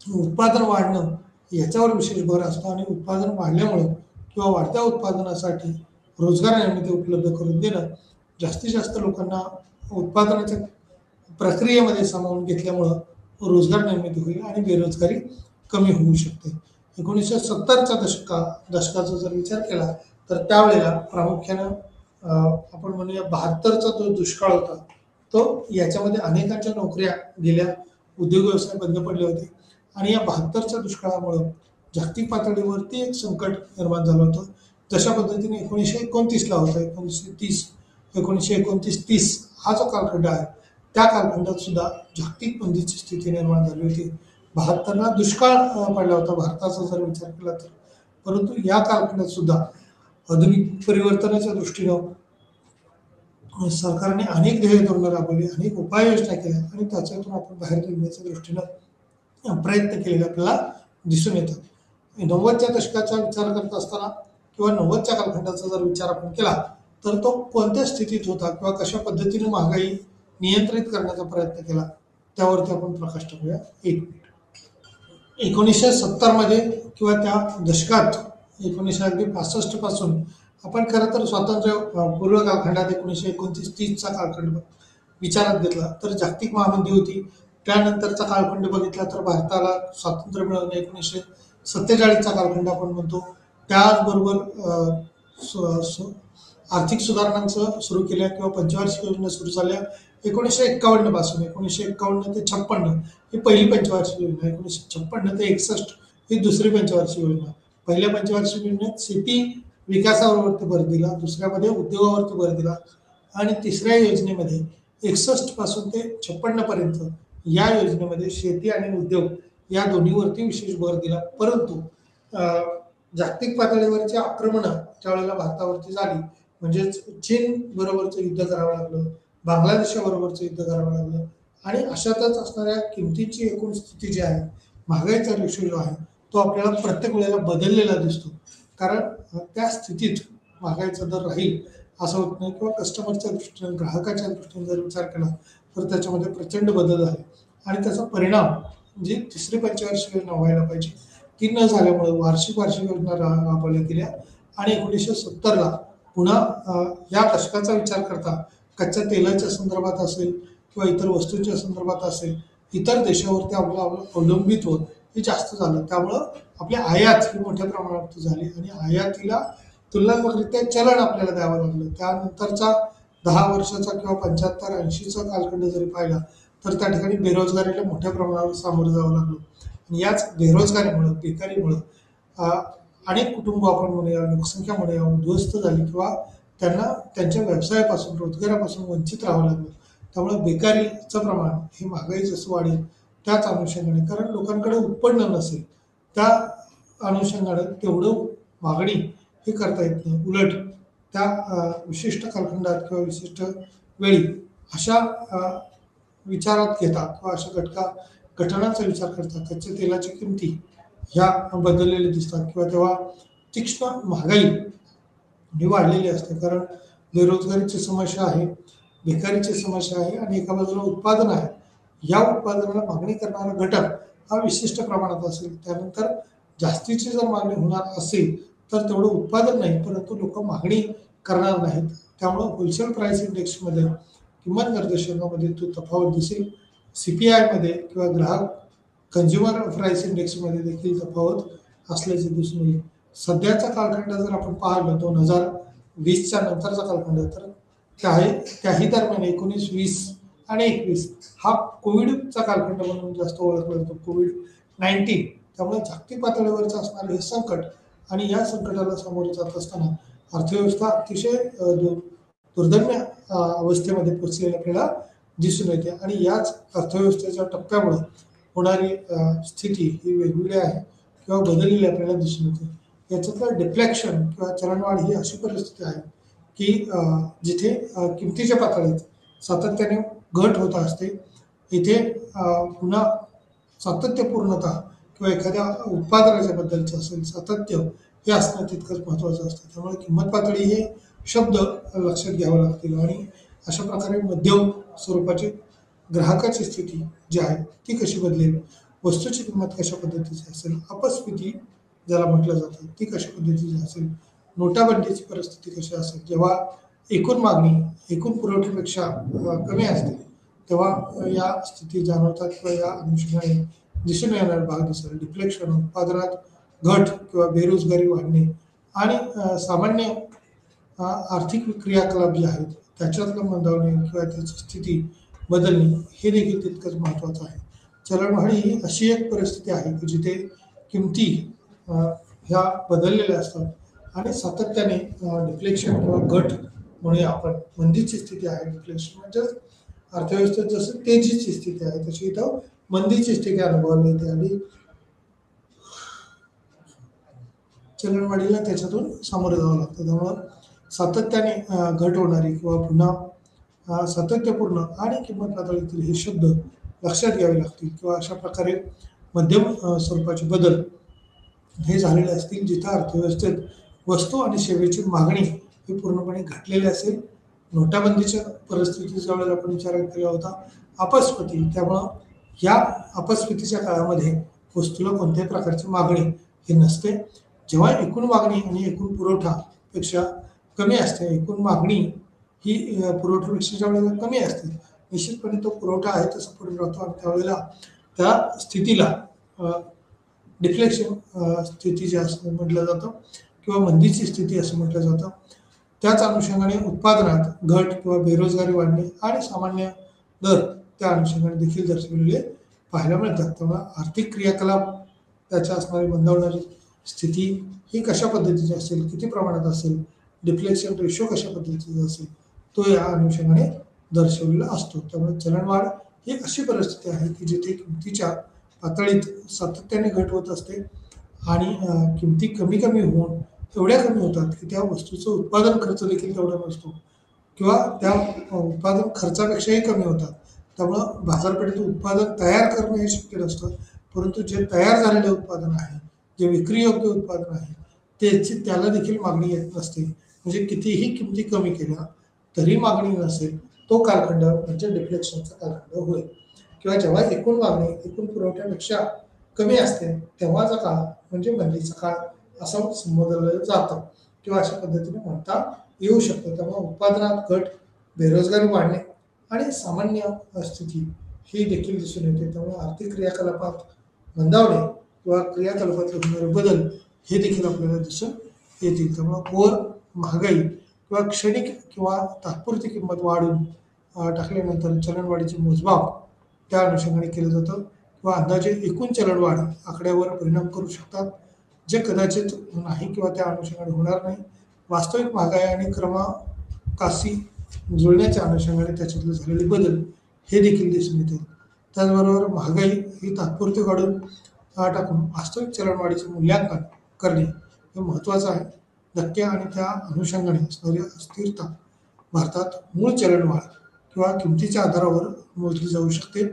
उत्पादन वाढणं याच्यावर विशेष भर असतो आणि उत्पादन वाढल्यामुळं किंवा वाढत्या उत्पादनासाठी रोजगार निर्मिती उपलब्ध करून देणं, जास्तीत जास्त लोकांना उत्पादनाच्या प्रक्रियेमध्ये सामावून घेतल्यामुळं रोजगार निर्मिती होईल आणि बेरोजगारी कमी होऊ शकते. 1970च्या दशकाचा जर विचार केला तर त्यावेळेला प्रामुख्यानं आपण म्हणूया 72चा जो दुष्काळ होता तो याच्यामध्ये अनेकांच्या नोकऱ्या गेल्या, उद्योग व्यवसाय बंद पडले होते आणि या 72च्या दुष्काळामुळं जागतिक पातळीवरती एक संकट निर्माण झालं होतं. जशा पद्धतीने 1929ला होतं, 1929-30 हा जो कालखंड आहे त्या कालखंडात सुद्धा जागतिक मंदीची स्थिती निर्माण झाली होती. 72ला दुष्काळ पडला होता भारताचा जर विचार केला तर, परंतु या कालखंडात सुद्धा आधुनिक परिवर्तनाच्या दृष्टीनं सरकारने अनेक ध्येय धोरणं राबवली, अनेक उपाययोजना केल्या आणि त्याच्यातून आपण बाहेर निघण्याच्या दृष्टीनं प्रयत्न केलेले आपल्याला दिसून येतात. 90च्या दशकाचा विचार करत असताना किंवा 90च्या कालखंडाचा जर विचार आपण केला तर तो कोणत्या स्थितीत होता किंवा कशा पद्धतीने महागाई नियंत्रित करण्याचा प्रयत्न केला त्यावरती आपण प्रकाश टाकूया. 1970 मध्ये किंवा त्या दशकात 1965 पासून आपण खरं तर स्वातंत्र्य पूर्व कालखंडात 1929-30चा कालखंड विचारात घेतला तर जागतिक महामंदी होती. त्यानंतरचा कालखंड बघितला तर भारताला स्वातंत्र्य मिळवणे 1947चा कालखंड आपण म्हणतो. त्याचबरोबर आर्थिक सुधारणांचं सुरू केल्या किंवा पंचवार्षिक योजना सुरू झाल्या 1951 पासून. 1951 ते 56 ही पहिली पंचवार्षिक योजना, 1956 ते 61 ही दुसरी पंचवार्षिक योजना. पहिल्या पंचवार्षिक योजनेत शेती विकासावरती भर दिला, दुसऱ्यामध्ये उद्योगावरती भर दिला आणि तिसऱ्या योजनेमध्ये 61 पासून ते 56 पर्यंत या योजनेमध्ये शेती आणि उद्योग या दोन्हीवरती विशेष भर दिला. परंतु जागतिक पातळीवरची आक्रमणं त्यावेळेला भारतावरती झाली, म्हणजेच चीन बरोबरचं युद्ध करावं लागलं, बांगलादेशाबरोबरचं युद्ध करावं लागलं आणि अशातच असणाऱ्या किमतीची एकूण स्थिती जी आहे, महागाईचा रेशो जो आहे तो आपल्याला प्रत्येक वेळेला बदललेला दिसतो. कारण त्या स्थितीत महागाईचा दर राहील असं होत नाही किंवा कस्टमरच्या दृष्टीने ग्राहकाच्या दृष्टीने जर विचार केला तर त्याच्यामध्ये प्रचंड बदल झाले आणि त्याचा परिणाम जी तिसरी पंचवार्षिक योजना व्हायला पाहिजे ती न झाल्यामुळे वार्षिक योजना राबवल्या गेल्या आणि 1970ला पुन्हा या दशकाचा विचार करता कच्च्या तेलाच्या संदर्भात असेल किंवा इतर वस्तूंच्या संदर्भात असेल, इतर देशावरती आपलं अवलंबित्व हे जास्त झालं. त्यामुळं आपली आयात ही मोठ्या प्रमाणात झाली आणि आयातीला तुलनात्मकरित्या चलन आपल्याला द्यावं लागलं. त्यानंतरचा 10 वर्षाचा किंवा 75-80चा कालखंड जरी पाहिला तर त्या ठिकाणी बेरोजगारीला मोठ्या प्रमाणावर सामोरं जावं लागलं आणि याच बेरोजगारीमुळं, बेकारीमुळं अनेक कुटुंब आपण म्हणूया, लोकसंख्या म्हणूया उद्ध्वस्त झाली किंवा त्यांना त्यांच्या व्यवसायापासून, रोजगारापासून वंचित राहावं लागलं. त्यामुळे बेकारीचं प्रमाण हे महागाई जसं वाढेल त्याच अनुषंगाने, कारण लोकांकडे उत्पन्न नसेल त्या अनुषंगाने तेवढं मागणी हे करता येत नाही. उलट त्या विशिष्ट कालखंडात किंवा विशिष्ट वेळी अशा विचारात घेता किंवा अशा घटनांचा विचार करता कच्च्या तेलाची किमती ह्या बदललेल्या दिसतात किंवा तेव्हा तीक्ष्ण महागाई ही वाढलेली असते. कारण बेरोजगारीची समस्या आहे, बेकारीची समस्या आहे आणि एका बाजूला उत्पादन आहे. या उत्पादनाला मागणी करणारा घटक हा विशिष्ट प्रमाणात असेल, त्यानंतर जास्तीची जर मागणी होणार असेल तर तेवढं उत्पादन नाही, परंतु लोक मागणी करणार नाहीत. त्यामुळं होलसेल प्राइस इंडेक्समध्ये किंमत निर्देशकामध्ये तो तफावत दिसेल. CPI मध्ये किंवा ग्राहक कन्झ्युमर प्राइस इंडेक्समध्ये देखील तफावत असल्याचे दिसून येईल. सध्याचा कालखंड जर आपण पाहिलं 2020च्या नंतरचा कालखंड तर त्याही दरम्यान 19, 20 आणि 21 हा कोविडचा कालखंड म्हणून जास्त ओळखला जातो, COVID-19. त्यामुळे जागतिक पातळीवरचं असणारे हे संकट आणि या संकटाला सामोरे जात असताना अर्थव्यवस्था अतिशय दुर्दम्य अवस्थेमध्ये पोहोचलेली आपल्याला दिसून येते आणि याच अर्थव्यवस्थेच्या टप्प्यामुळे होणारी स्थिती ही वेगवेगळी आहे किंवा बदललेली आपल्याला दिसून येते. याच्यातलं डिफ्लेक्शन किंवा चलनवाढ ही अशी परिस्थिती आहे की जिथे किमतीच्या पातळीत सातत्याने घट होत असते. इथे पुन्हा सातत्यपूर्णता किंवा एखाद्या उत्पादनाच्या बद्दलचं असेल सातत्य हे असणं तितकंच महत्त्वाचं असतं. त्यामुळे किंमत पातळी हे शब्द लक्षात घ्यावं लागतील आणि अशा प्रकारे मध्यम स्वरूपाची ग्राहकाची स्थिती जी आहे ती कशी बदलेल, वस्तूची किंमत कशा पद्धतीची असेल, अपस्फीती ज्याला म्हटलं जातं ती कशा पद्धतीची असेल, नोटाबंदीची परिस्थिती कशी असेल, जेव्हा एकूण मागणी एकूण पुरवठ्यापेक्षा कमी असते तेव्हा या स्थिती जाणवतात किंवा या अनुषंगाने दिसून येणारे भाग दिसेल. डिफ्लेक्शन, उत्पादनात घट किंवा बेरोजगारी वाढणे आणि सामान्य आर्थिक क्रियाकलाप जे आहेत त्याच्यातलं मंदावणे किंवा त्याची स्थिती बदलणे हे देखील तितकंच महत्त्वाचं आहे. चलनवाढ ही अशी एक परिस्थिती आहे की जिथे किमती ह्या बदललेल्या असतात आणि सातत्याने डिफ्लेक्शन किंवा घट म्हणूया आपण मंदीची स्थिती आहे. डिफ्लेक्शन म्हणजे अर्थव्यवस्थेत जसं तेजीची स्थिती आहे तशी इथं मंदीची स्थिती अनुभवली येते आणि चलनवाढीला त्याच्यातून सामोरं जावं लागतं. त्यामुळं सातत्याने घट होणारी किंवा पुन्हा सातत्यपूर्ण आणि किंमत पातळीतील हे शब्द लक्षात घ्यावे लागतील किंवा अशा प्रकारे मध्यम स्वरूपाचे बदल हे झालेले असतील जिथं अर्थव्यवस्थेत वस्तू आणि सेवेची मागणी ही पूर्णपणे घटलेली असेल. नोटाबंदीच्या परिस्थितीच्या वेळेला आपण विचार केला होता अपस्फीती. त्यामुळं या अपस्फीतीच्या काळामध्ये वस्तूला कोणत्याही प्रकारची मागणी हे नसते. जेव्हा एकूण मागणी आणि एकूण पुरवठापेक्षा कमी असते, एकूण मागणी ही पुरवठ्यापेक्षा ज्या वेळेला कमी असते, निश्चितपणे तो पुरवठा आहे तसा पडून राहतो आणि त्यावेळेला त्या स्थितीला डिफ्लेक्शन स्थिती जी असं म्हटलं जातं किंवा मंदीची स्थिती असं म्हटलं जातं. त्याच अनुषंगाने उत्पादनात घट किंवा बेरोजगारी वाढणे आणि सामान्य दर त्या अनुषंगाने देखील दर्शवलेले पाहायला मिळतात. त्यामुळे आर्थिक क्रियाकलाप त्याच्या असणारी मंदावणारी स्थिती ही कशा पद्धतीची असेल, किती प्रमाणात असेल, डिफ्लेक्शन रेशो कशा पद्धतीचा असेल, तो या अनुषंगाने दर्शवलेला असतो. त्यामुळे चलनवाढ ही अशी परिस्थिती आहे की जिथे किमतीच्या पातळीत सातत्याने घट होत असते आणि किमती कमी कमी होऊन एवढ्या कमी होतात की त्या वस्तूचं उत्पादन खर्च देखील तेवढा नसतो किंवा त्या उत्पादन खर्चापेक्षाही कमी होतात. त्यामुळं बाजारपेठेत उत्पादन तयार करणं हे शक्य नसतं, परंतु जे तयार झालेले उत्पादन आहे, जे विक्रीयोग्य उत्पादन आहे, त्याला देखील मागणी येत नसते. म्हणजे कितीही किमती कमी केल्या तरी मागणी नसेल, तो कालखंड म्हणजे डिफ्लेक्शनचा कालखंड होईल. किंवा जेव्हा एकूण मागणी एकूण पुरवठ्यापेक्षा कमी असते तेव्हाचा काळ म्हणजे मंदीचा काळ असं संबोधलं जातं किंवा अशा पद्धतीने म्हणता येऊ शकतं. त्यामुळे उत्पादनात घट, बेरोजगारी वाढणे आणि सामान्य स्थिती ही देखील दिसून येते. त्यामुळे आर्थिक क्रियाकलापात मंदावणे किंवा क्रियाकलापातले होणारे बदल हे देखील आपल्याला दिसून येतील. त्यामुळे कोर महागाई किंवा क्षणिक किंवा तात्पुरती किंमत वाढून टाकल्यानंतर चलनवाढीचे मोजमाप त्या अनुषंगाने केलं जातं किंवा अंदाजे एकूण चलनवाढ आकड्यावर परिणाम करू शकतात, जे कदाचित नाही किंवा त्या अनुषंगाने होणार नाही. वास्तविक महागाई आणि क्रमांकाशी जुळण्याच्या अनुषंगाने त्याच्यातले झालेले बदल हे देखील दिसून येतील. त्याचबरोबर महागाई ही तात्पुरती काढून टाकून वास्तविक चलनवाढीचे मूल्यांकन करणे हे महत्त्वाचं आहे. धक्के आणि त्या अनुषंगाने असणारी अस्थिरता भारतात मूळ चलनवाढ किंवा किमतीच्या आधारावर मोजली जाऊ शकते.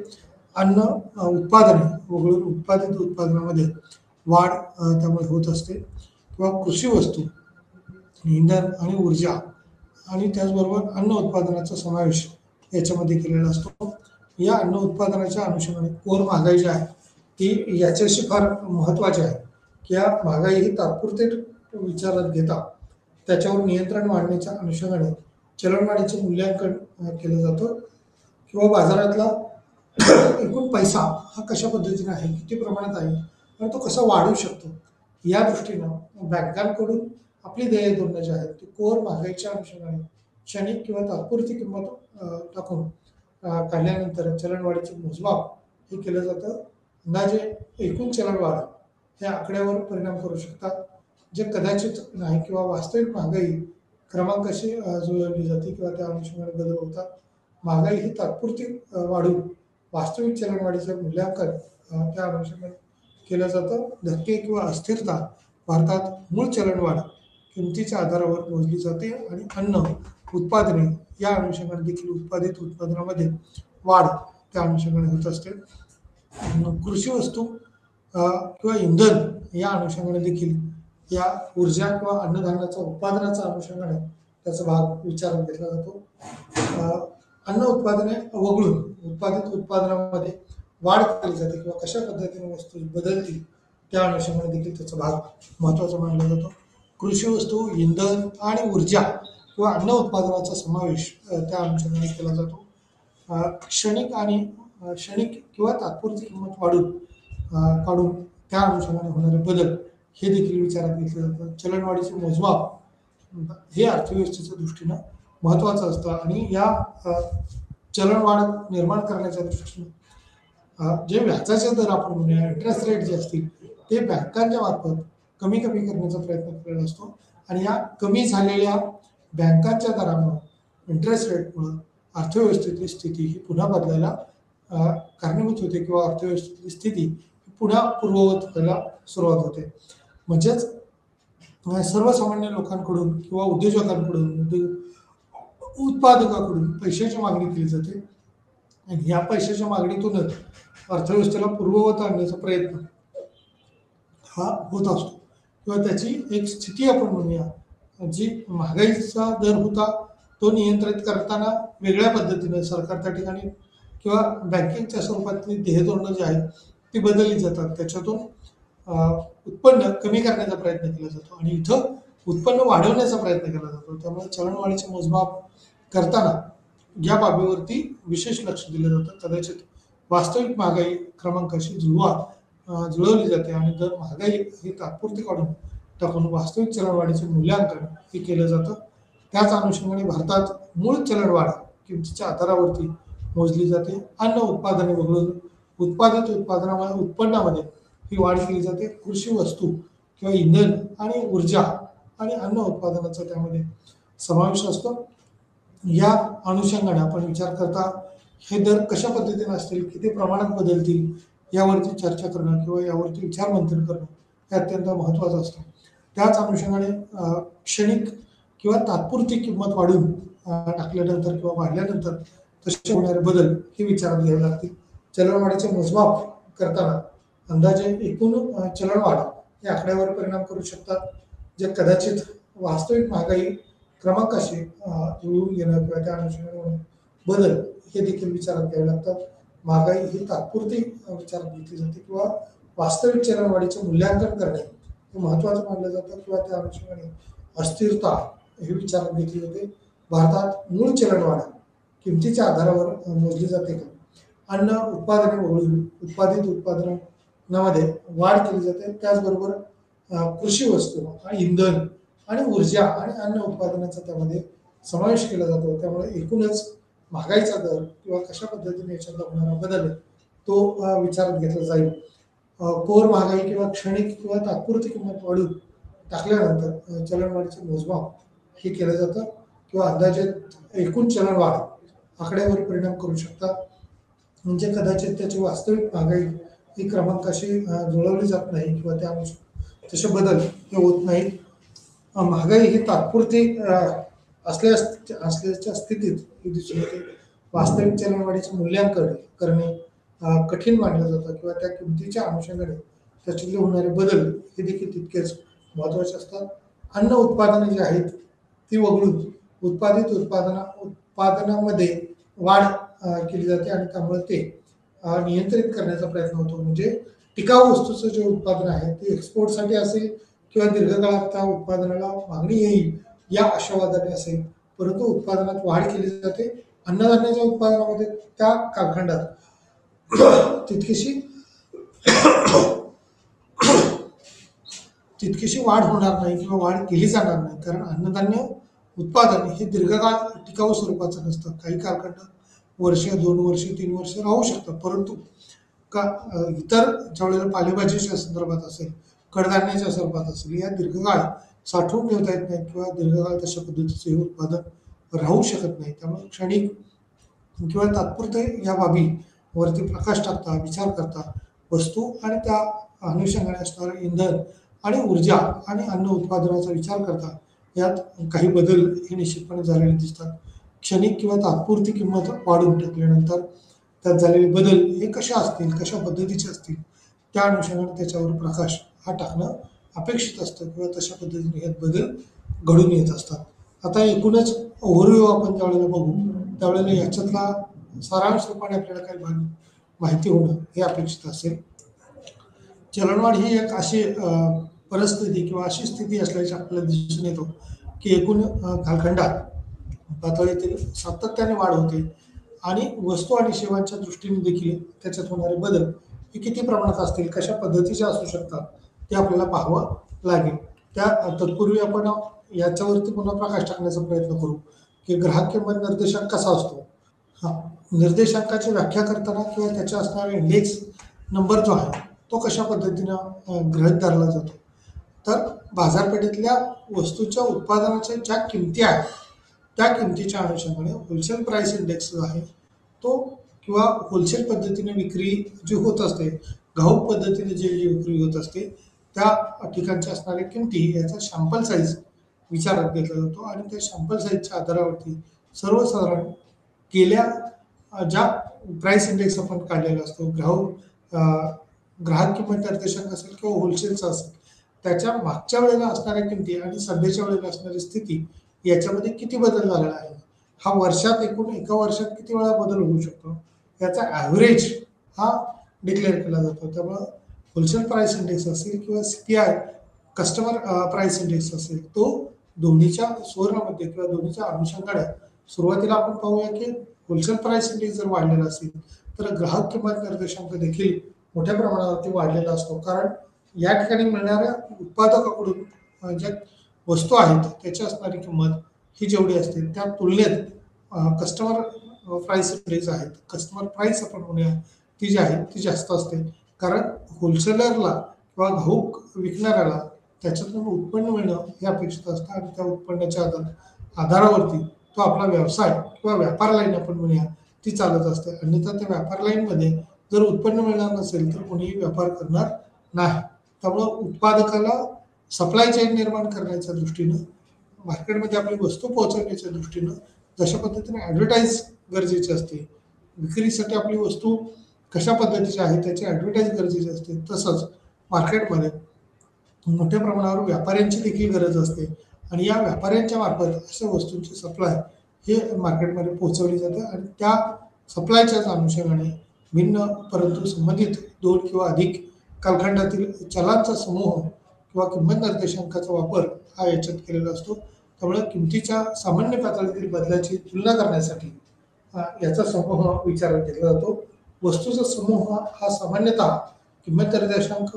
अन्न उत्पादने वगळून उत्पादित उत्पादनामध्ये वाढ त्यामुळे होत असते किंवा कृषी वस्तू, इंधन आणि ऊर्जा आणि त्याचबरोबर अन्न उत्पादनाचा समावेश याच्यामध्ये केलेला असतो. या अन्न उत्पादनाच्या अनुषंगाने कोर महागाई जी आहे ती याच्याशी फार महत्त्वाची आहे की या महागाई ही तात्पुरते विचारात घेता त्याच्यावर नियंत्रण वाढण्याच्या अनुषंगाने चलनवाढीचे मूल्यांकन केलं जातं किंवा बाजारातला एकूण पैसा हा कशा पद्धतीने आहे, किती प्रमाणात आहे आणि तो कसा वाढू शकतो या दृष्टीनं बँकांकडून आपली देय धोरणं जी आहेत ती कोर महागाईच्या अनुषंगाने क्षणिक किंवा तात्पुरती किंमत टाकून काढल्यानंतर चलनवाढीचे मोजमाप हे केलं जातं. अंदाजे एकूण चलनवाढ हे आकड्यावर परिणाम करू शकतात, जे कदाचित नाही किंवा वास्तविक महागाई क्रमांकाशी जुळवली जाते किंवा त्या अनुषंगाने बदल होतात. महागाई ही तात्पुरती वाढून वास्तविक चलनवाढीचं मूल्यांकन त्या अनुषंगाने केलं जातं. धक्के किंवा अस्थिरता भारतात मूळ चलनवाढ किमतीच्या आधारावर मोजली जाते आणि अन्न उत्पादने या अनुषंगाने देखील उत्पादित उत्पादनामध्ये वाढ त्या अनुषंगाने होत असते. कृषी वस्तू किंवा इंधन या अनुषंगाने देखील या ऊर्जा किंवा अन्नधान्याचा उत्पादनाच्या अनुषंगाने त्याचा भाग विचारात घेतला जातो. अन्न उत्पादने वगळून उत्पादित उत्पादनामध्ये वाढ केली जाते किंवा कशा पद्धतीने वस्तू बदलतील त्या अनुषंगाने देखील त्याचा भाग महत्त्वाचा मानला जातो. कृषी वस्तू, इंधन आणि ऊर्जा किंवा अन्न उत्पादनाचा समावेश त्या अनुषंगाने केला जातो. क्षणिक किंवा तात्पुरती किंमत काढून त्या अनुषंगाने होणारे बदल हे देखील विचारात घेतले जातात. चलनवाढीचे मोजमाप हे अर्थव्यवस्थेच्या दृष्टीनं महत्त्वाचं असतं आणि या चलनवाढ निर्माण करण्याच्या दृष्टीनं जे व्याजाचे दर आपण म्हणूया, इंटरेस्ट रेट जे असतील ते बँकांच्या मार्फत कमी करण्याचा प्रयत्न केलेला असतो आणि या कमी झालेल्या बँकांच्या दरामुळं, इंटरेस्ट रेटमुळं अर्थव्यवस्थेतली स्थिती ही पुन्हा बदलायला कारणीभूत होते किंवा अर्थव्यवस्थेतली स्थिती पुन्हा पूर्ववत व्हायला सुरुवात होते. म्हणजेच सर्वसामान्य लोकांकडून किंवा उद्योजकांकडून, उत्पादकाकडून पैशाची मागणी केली जाते आणि या पैशाच्या मागणीतूनच अर्थव्यवस्थेला पूर्ववत आणण्याचा प्रयत्न हा होत असतो किंवा त्याची एक स्थिती आपण म्हणूया. जी महागाईचा दर होता तो नियंत्रित करताना वेगळ्या पद्धतीने सरकार त्या ठिकाणी किंवा बँकिंगच्या स्वरूपातली ध्येय धोरणं जी आहेत ती बदलली जातात. त्याच्यातून उत्पन्न कमी करण्याचा प्रयत्न केला जातो आणि इथं उत्पन्न वाढवण्याचा प्रयत्न केला जातो. त्यामुळे चलनवाढीचे मोजमाप करताना या बाबीवरती विशेष लक्ष दिलं जातं. कदाचित वास्तविक महागाई क्रमांकाशी जुळवली जाते आणि जर महागाई ही तात्पुरती काढून टाकून वास्तविक चलनवाढीचे मूल्यांकन हे केलं जातं. त्याच अनुषंगाने भारतात मूळ चलनवाढ किमतीच्या आधारावरती मोजली जाते. अन्न उत्पादने वगळून उत्पादित उत्पन्नामध्ये ही वाढ केली जाते. कृषी वस्तू किंवा इंधन आणि ऊर्जा आणि अन्न उत्पादनाचा त्यामध्ये समावेश असतो. या अनुषंगाने आपण विचार करता हे दर कशा पद्धतीने असतील, किती प्रमाणात बदलतील यावरती चर्चा करणं किंवा यावरती विचारमंथन करणं हे अत्यंत महत्त्वाचं असतं. त्याच अनुषंगाने क्षणिक किंवा तात्पुरती किंमत वाढून टाकल्यानंतर किंवा वाढल्यानंतर तसे होणारे बदल हे विचारात घ्यावे लागतील. चलनवाढीचे मोजमाप करताना अंदाजे एकूण चलनवाढ या आकड्यावर परिणाम करू शकतात, जे कदाचित वास्तविक महागाई क्रमांकाशी जुळवून घेणं किंवा त्या अनुषंगाने बदल हे देखील विचारात घ्यावे लागतात. महागाई ही तात्पुरती विचारात घेतली जाते किंवा वास्तविक चलनवाढीचे मूल्यांकन करणे हे महत्त्वाचं मानलं जातं किंवा त्या अनुषंगाने अस्थिरता हे विचारात घेतली जाते. भारतात मूळ चलनवाढ किमतीच्या आधारावर मोजली जाते का? अन्न उत्पादने वगळून उत्पादित उत्पादनामध्ये वाढ केली जाते. त्याचबरोबर कृषी वस्तू आणि इंधन आणि ऊर्जा आणि अन्न उत्पादनाचा त्यामध्ये समावेश केला जातो. त्यामुळे एकूणच महागाईचा दर किंवा कशा पद्धतीने याच्यात होणारा बदल तो विचारात घेतला जाईल. कोर महागाई किंवा क्षणिक किंवा तात्पुरती किंमत वाढून टाकल्यानंतर चलनवाढीचे मोजमाप हे केलं जातं किंवा अंदाजे एकूण चलनवाढ आकड्यावर परिणाम करू शकतात. म्हणजे कदाचित त्याची वास्तविक महागाई ही क्रमांकाशी जुळवली जात नाही किंवा त्या तसे बदल हे होत नाहीत. महागाई ही तात्पुरती असल्याच्या स्थितीत ही दिसून येते. वास्तविक चलनवाढीचे मूल्यांकन करणे कठीण मानलं जातं किंवा त्या किमतीच्या अनुषंगाने त्याच्यातले होणारे बदल हे देखील तितकेच महत्त्वाचे असतात. अन्न उत्पादने जी आहेत ती वगळून उत्पादित उत्पादनामध्ये वाढ केली जाते आणि त्यामुळे ते नियंत्रित करण्याचा प्रयत्न होतो. म्हणजे टिकाऊ वस्तूचं जे उत्पादन आहे ते एक्सपोर्टसाठी असेल किंवा दीर्घकाळात त्या उत्पादनाला मागणी येईल या आशावादाने असेल, परंतु उत्पादनात वाढ केली जाते. अन्नधान्याच्या उत्पादनामध्ये त्या कालखंडात तितकीशी वाढ होणार नाही किंवा वाढ केली जाणार नाही, कारण अन्नधान्य उत्पादन हे दीर्घकाळ टिकाऊ स्वरूपाचं नसतं. काही कालखंड वर्ष, 2 वर्ष, 3 वर्ष राहू शकतात, परंतु इतर ज्या वेळेला पालेभाजीच्या संदर्भात असेल, कडधान्याच्या स्वरूपात असेल, या दीर्घकाळ साठवून ठेवता येत नाही किंवा दीर्घकाळ तशा पद्धतीचे हे उत्पादन राहू शकत नाही. त्यामुळे क्षणिक किंवा तात्पुरते या बाबीवरती प्रकाश टाकता, विचार करता, वस्तू आणि त्या अनुषंगाने असणारे इंधन आणि ऊर्जा आणि अन्न उत्पादनाचा विचार करता यात काही बदल हे निश्चितपणे झालेले दिसतात. क्षणिक किंवा तात्पुरती किंमत वाढून टाकल्यानंतर त्यात झालेले बदल हे कशा असतील, कशा पद्धतीचे असतील, त्या अनुषंगाने त्याच्यावर प्रकाश हा टाकणं अपेक्षित असतं किंवा तशा पद्धतीने यात बदल घडून येत असतात. आता एकूणच ओव्हरव्ह्यू आपण ज्यावेळेला बघू त्यावेळेला याच्यातला सारांश रूपाने आपल्याला काही माहिती होणं हे अपेक्षित असेल. चलनवाढ ही एक अशी परिस्थिती किंवा अशी स्थिती असल्याची आपल्याला दिसून येतो की एकूण कालखंडात पातळीतील सातत्याने वाढ होते आणि वस्तू आणि सेवांच्या दृष्टीने देखील त्याच्यात होणारे बदल हे किती प्रमाणात असतील, कशा पद्धतीचे असू शकतात ते आपल्याला पाहावं लागेल. तत्पूर्वी आपण याच्यावरती पुन्हा प्रकाश टाकण्याचा प्रयत्न करू की ग्राहक किंमत निर्देशांक कसा असतो. निर्देशांकाची व्याख्या करताना किंवा त्याच्या असणारा इंडेक्स नंबर जो आहे तो कशा पद्धतीनं गृहीत धरला जातो, तर बाजारपेठेतल्या वस्तूच्या उत्पादनाच्या ज्या किमती आहेत त्या किमतीच्या अनुषंगाने होलसेल प्राइस इंडेक्स जो आहे तो किंवा होलसेल पद्धतीने विक्री जी होत असते, घाऊक पद्धतीने जी विक्री होत असते त्या ठिकाणच्या असणाऱ्या किमती याचा सॅम्पल साईज विचारात घेतला जातो आणि त्या सॅम्पल साईजच्या आधारावरती सर्वसाधारण गेल्या ज्या प्राइस इंडेक्स आपण काढलेला असतो, ग्राहक किंमत निर्देशांक असेल किंवा होलसेलचा असेल, त्याच्या मागच्या वेळेला असणाऱ्या किमती आणि सध्याच्या वेळेला असणारी स्थिती याच्यामध्ये किती बदल झालेला आहे, हा वर्षात एकूण एका वर्षात किती वेळा बदल होऊ शकतो याचा ॲव्हरेज हा डिक्लेअर केला जातो. त्यामुळं होलसेल प्राइस इंडेक्स असेल किंवा CPI कस्टमर प्राइस इंडेक्स असेल तो दोन्हीच्या सुवर्णामध्ये किंवा दोन्हीच्या अनुषंगाने सुरुवातीला आपण पाहूया की होलसेल प्राइस इंडेक्स जर वाढलेला असेल तर ग्राहक किंमत निर्देशांक देखील मोठ्या प्रमाणावरती वाढलेला असतो, कारण या ठिकाणी मिळणाऱ्या उत्पादकाकडून ज्या वस्तू आहेत त्याची असणारी किंमत ही जेवढी असते त्या तुलनेत कस्टमर प्राइस इंडेक्स आहेत, कस्टमर प्राइस आपण म्हणूया ती जी आहे ती जास्त असते, कारण होलसेलरला किंवा घाऊक विकणाऱ्याला त्याच्यातून उत्पन्न मिळणं हे अपेक्षित असतं आणि त्या उत्पन्नाच्या आधारावरती तो आपला व्यवसाय किंवा व्यापार लाईन आपण म्हणूया ती चालत असते. अन्यथा त्या व्यापार लाईनमध्ये जर उत्पन्न मिळणार नसेल तर कोणीही व्यापार करणार नाही. त्यामुळं उत्पादकाला सप्लाय चेन निर्माण करण्याच्या दृष्टीनं मार्केटमध्ये आपली वस्तू पोहोचवण्याच्या दृष्टीनं जशा पद्धतीने ॲडव्हर्टाईज गरजेची असते, विक्रीसाठी आपली वस्तू कशा पद्धतीची आहे त्याची ॲडव्हर्टाईज गरजेची असते, तसंच मार्केटमध्ये मोठ्या प्रमाणावर व्यापाऱ्यांची देखील गरज असते आणि या व्यापाऱ्यांच्या मार्फत अशा वस्तूंची सप्लाय हे मार्केटमध्ये पोहोचवली जाते आणि त्या सप्लायच्याच अनुषंगाने भिन्न परंतु संबंधित 2 किंवा अधिक कालखंडातील चलांचा समूह किंवा किंमत निर्देशांकाचा वापर हा याच्यात केलेला असतो. त्यामुळे किमतीच्या सामान्य पातळीतील बदलाची तुलना करण्यासाठी याचा समूह विचारात घेतला जातो. वस्तूचा समूह हा सामान्यतः किंमत निर्देशांक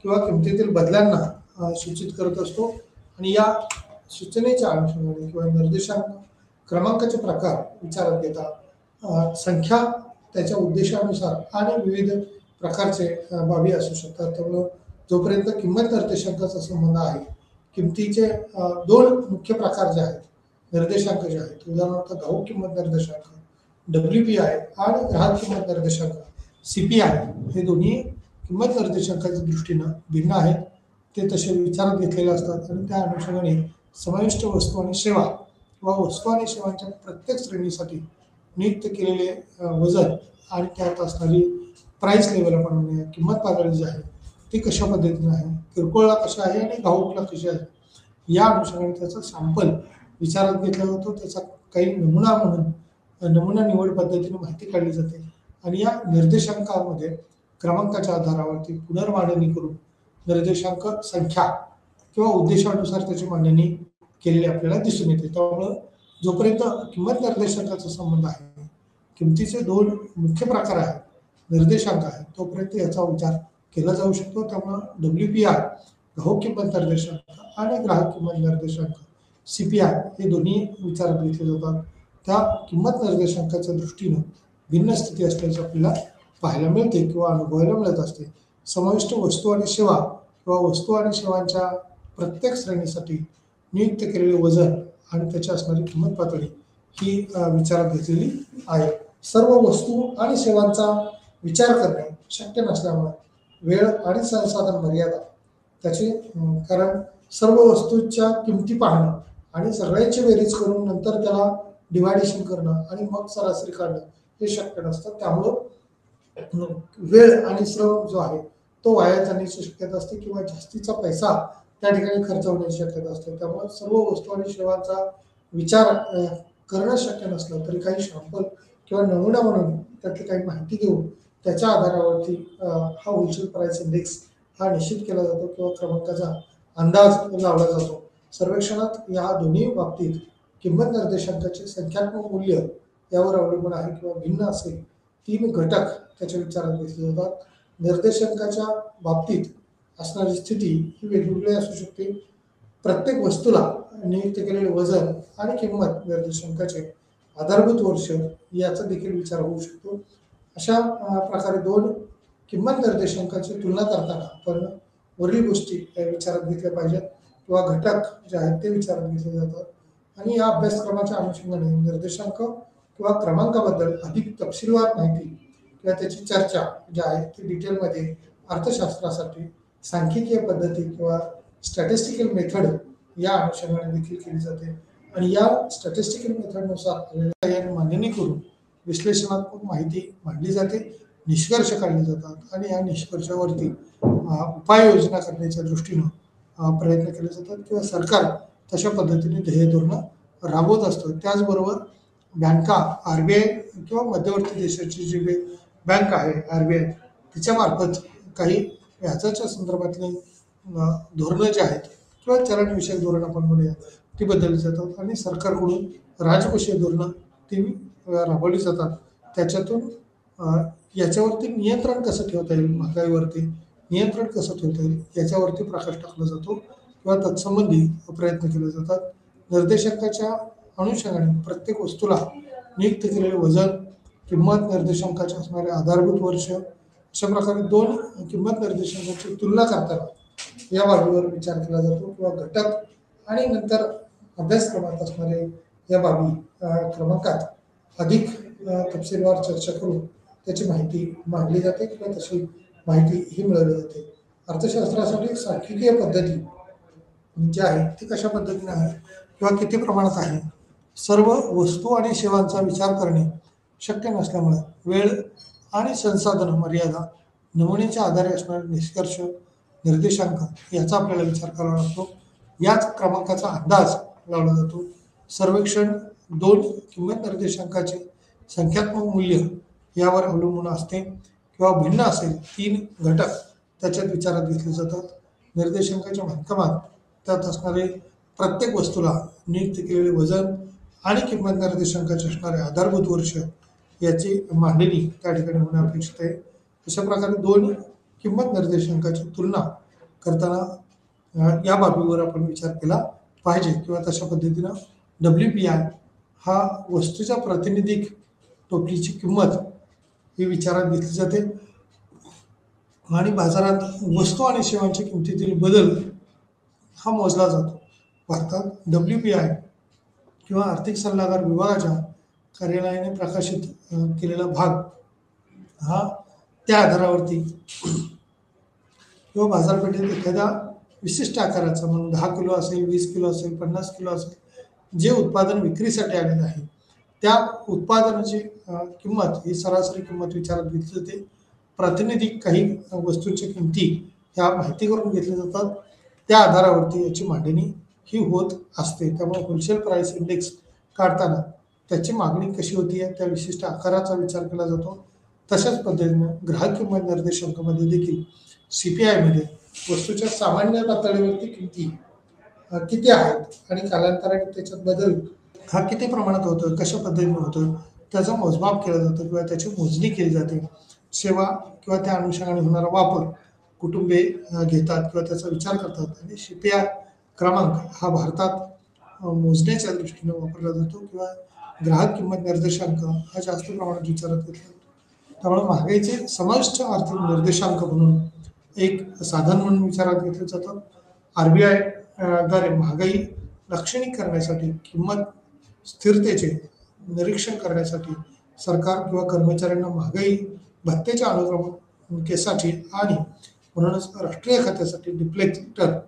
किंवा किमतीतील बदलांना सूचित करत असतो आणि या सूचनेच्या अनुषंगाने किंवा निर्देशांक क्रमांकाचे प्रकार विचारात घेता संख्या त्याच्या उद्देशानुसार आणि विविध प्रकारचे बाबी असू शकतात. त्यामुळं जोपर्यंत किंमत निर्देशांकाचा संबंध आहे, किमतीचे 2 मुख्य प्रकार जे आहेत निर्देशांक जे आहेत, उदाहरणार्थ घाऊक किंमत निर्देशांक WPI आणि ग्राहक किंमत निर्देशांक CPI हे दोन्ही किंमत निर्देशांकाच्या दृष्टीनं भिन्न आहेत. ते तसे विचारात घेतलेले असतात आणि त्या अनुषंगाने समाविष्ट वस्तू आणि सेवा किंवा वस्तू आणि सेवांच्या प्रत्येक श्रेणीसाठी नियुक्त केलेले वजन आणि त्यात असणारी प्राइस लेवल आपण म्हणूया किंमत पातळी जी आहे ती कशा पद्धतीने आहे, किरकोळला कशी आहे आणि घाऊकला कशी आहे, या अनुषंगाने त्याचा सॅम्पल विचारात घेतला जातो. त्याचा काही नमुना म्हणून नमुना निवड पद्धतीने माहिती काढली जाते आणि या निर्देशांकामध्ये क्रमांकाच्या आधारावरती पुनर्मांडणी करून निर्देशांक संख्या किंवा उद्देशानुसार त्याची मांडणी केलेली आपल्याला दिसून येते. त्यामुळं जोपर्यंत किंमत निर्देशांकाचा संबंध आहे, किमतीचे 2 मुख्य प्रकार आहेत, निर्देशांक आहेत, तोपर्यंत याचा विचार केला जाऊ शकतो. त्यामुळं WPI घाऊक किंमत निर्देशांक आणि ग्राहक किंमत निर्देशांक CPI हे दोन्ही विचारात घेतले जातात. त्या किंमत निर्देशांकाच्या दृष्टीनं भिन्न स्थिती असल्याचं आपल्याला पाहायला मिळते किंवा अनुभवायला मिळत असते. समाविष्ट वस्तू आणि सेवा किंवा वस्तू आणि सेवांच्या प्रत्येक श्रेणीसाठी नियुक्त केलेले वजन आणि त्याची असणारी किंमत पातळी ही विचारात घेतलेली आहे. सर्व वस्तू आणि सेवांचा विचार करणे शक्य नसल्यामुळे वेळ आणि संसाधन मर्यादा त्याची कारण सर्व वस्तूंच्या किमती पाहणं आणि सगळ्यांची बेरीज करून नंतर त्याला डिव्हायडेशन करणं आणि मग सरासरी काढणं हे शक्य नसतं. त्यामुळं वेळ आणि श्रम जो आहे तो वाया जाण्याची शक्यता असते किंवा जास्तीचा पैसा त्या ठिकाणी खर्च होण्याची शक्यता असते. त्यामुळे सर्व वस्तू आणि सेवांचा विचार करणं शक्य नसलं तरी काही सॅम्पल किंवा नमुना म्हणून त्यातली काही माहिती घेऊन त्याच्या आधारावरती हा होलसेल प्राइस इंडेक्स हा निश्चित केला जातो किंवा क्रमांकाचा अंदाज लावला जातो. सर्वेक्षणात या दोन्ही बाबतीत किंमत निर्देशांकाचे संख्यात्मक मूल्य यावर अवलंबून आहे किंवा भिन्न असेल 3 घटक त्याच्या विचारात घेतले जातात. निर्देशांकाच्या बाबतीत असणारी स्थिती ही वेगवेगळी असू शकते. प्रत्येक वस्तूला नियुक्त केलेले वजन आणि किंमत निर्देशांकाचे आधारभूत वर्ष याचा देखील विचार होऊ शकतो. अशा प्रकारे 2 किंमत निर्देशांकाची तुलना करताना आपण वरील गोष्टी विचारात घेतल्या पाहिजेत किंवा घटक जे आहेत ते विचारात घेतले जातात आणि या अभ्यासक्रमाच्या अनुषंगाने निर्देशांक किंवा क्रमांकाबद्दल अधिक तपशीलवार माहिती किंवा त्याची चर्चा जी आहे ती डिटेलमध्ये अर्थशास्त्रासाठी सांख्यिकीय पद्धती किंवा स्टॅटिस्टिकल मेथड या अनुषंगाने देखील केली जाते आणि या स्टॅटिस्टिकल मेथडनुसार मांडणी करून विश्लेषणात्मक माहिती मांडली जाते, निष्कर्ष काढले जातात आणि या निष्कर्षावरती उपाययोजना करण्याच्या दृष्टीनं प्रयत्न केले जातात किंवा सरकार तशा पद्धतीने ध्येय धोरणं राबवत असतं. त्याचबरोबर बँका RBI किंवा मध्यवर्ती देशाची जी बँक आहे RBI तिच्यामार्फत काही व्याजाच्या संदर्भातले धोरणं जी आहेत किंवा चलनविषयक धोरण आपण म्हणूया ती बदलली जातात आणि सरकारकडून राजकोषीय धोरणं ती राबवली जातात. त्याच्यातून याच्यावरती नियंत्रण कसं ठेवता येईल, महागाईवरती नियंत्रण कसं ठेवता येईल याच्यावरती प्रकाश टाकला जातो किंवा तत्संबंधी प्रयत्न केले जातात. निर्देशांकाच्या अनुषंगाने प्रत्येक वस्तूला नियुक्त केलेले वजन, किंमत निर्देशांकाचे असणारे आधारभूत वर्ष, अशा प्रकारे दोन किंमत निर्देशांकाची तुलना करताना या बाबीवर विचार केला जातो किंवा घटक आणि नंतर अभ्यासक्रमात असणारे या बाबी क्रमांकात अधिक तपशीलवार चर्चा करून त्याची माहिती मांडली जाते किंवा तशी माहिती ही मिळवली जाते. अर्थशास्त्रासाठी सांख्यिकीय पद्धती जी आहे ती कशा पद्धतीने आहे किंवा किती प्रमाणात आहे, सर्व वस्तू आणि सेवांचा विचार करणे शक्य नसल्यामुळे वेळ आणि संसाधन मर्यादा, नमुन्याच्या आधारे असणारे निष्कर्ष, निर्देशांक याचा आपल्याला विचार करावा लागतो. याच क्रमांकाचा अंदाज लावला जातो. सर्वेक्षण दोन किंमत निर्देशांकाचे संख्यात्मक मूल्य यावर अवलंबून असते किंवा भिन्न असेल तीन घटक त्याच्यात विचारात घेतले जातात. निर्देशांकाच्या माध्यमात त्यात असणारे प्रत्येक वस्तूला नियुक्त केलेले वजन आणि किंमत निर्देशांकाचे असणारे आधारभूत वर्ष याची मांडणी त्या ठिकाणी होणे अपेक्षित आहे. अशा प्रकारे दोन किंमत निर्देशांकाची तुलना करताना या बाबीवर आपण विचार केला पाहिजे किंवा तशा पद्धतीनं WPI हा वस्तूच्या प्रातिनिधिक टोपलीची किंमत ही विचारात घेतली जाते आणि बाजारात वस्तू आणि सेवांच्या किमतीतील बदल हा मोजला जातो. भारतात WPI किंवा आर्थिक सल्लागार विभागाच्या कार्यालयाने प्रकाशित केलेला भाग हा त्या आधारावरती किंवा बाजारपेठेत एखाद्या विशिष्ट आकाराचा म्हणून 10 किलो असेल, 20 किलो असेल, 50 किलो असेल, जे उत्पादन विक्रीसाठी आलेलं आहे त्या उत्पादनाची किंमत ही सरासरी किंमत विचारात घेतली जाते. प्रातिनिधिक काही वस्तूंच्या किमती ह्या माहिती करून घेतल्या जातात. त्या आधारावरती याची मांडणी ही होत असते. त्यामुळे होलसेल प्राइस इंडेक्स काढताना त्याची मागणी कशी होती आहे त्या विशिष्ट आकाराचा विचार केला जातो. तशाच पद्धतीनं ग्राहक किंमत निर्देशांकामध्ये देखील CPI मध्ये वस्तूच्या सामान्य पातळीवरती किमती किती आहेत आणि कालांतराने त्याच्यात बदल हा किती प्रमाणात होतो, कशा पद्धतीने होतो त्याचा मोजमाप केला जातो किंवा त्याची मोजणी केली जाते. सेवा किंवा त्या अनुषंगाने होणारा वापर कुटुंबे घेतात किंवा त्याचा विचार करतात आणि CPI क्रमांक हा भारतात मोजण्याच्या दृष्टीने वापरला जातो किंवा ग्राहक किंमत निर्देशांक हा जास्त प्रमाणात विचारात घेतला जातो. त्यामुळे महागाईचे समाविष्ट आर्थिक निर्देशांक म्हणून एक साधन म्हणून विचारात घेतले जातात. RBI द्वारे महागाई लक्षणीय करण्यासाठी किंमत स्थिरतेचे निरीक्षण करण्यासाठी सरकार किंवा कर्मचाऱ्यांना महागाई भत्तेच्या अनुक्रमणिकेसाठी आणि म्हणूनच राष्ट्रीय खात्यासाठी डिफ्लेक्टर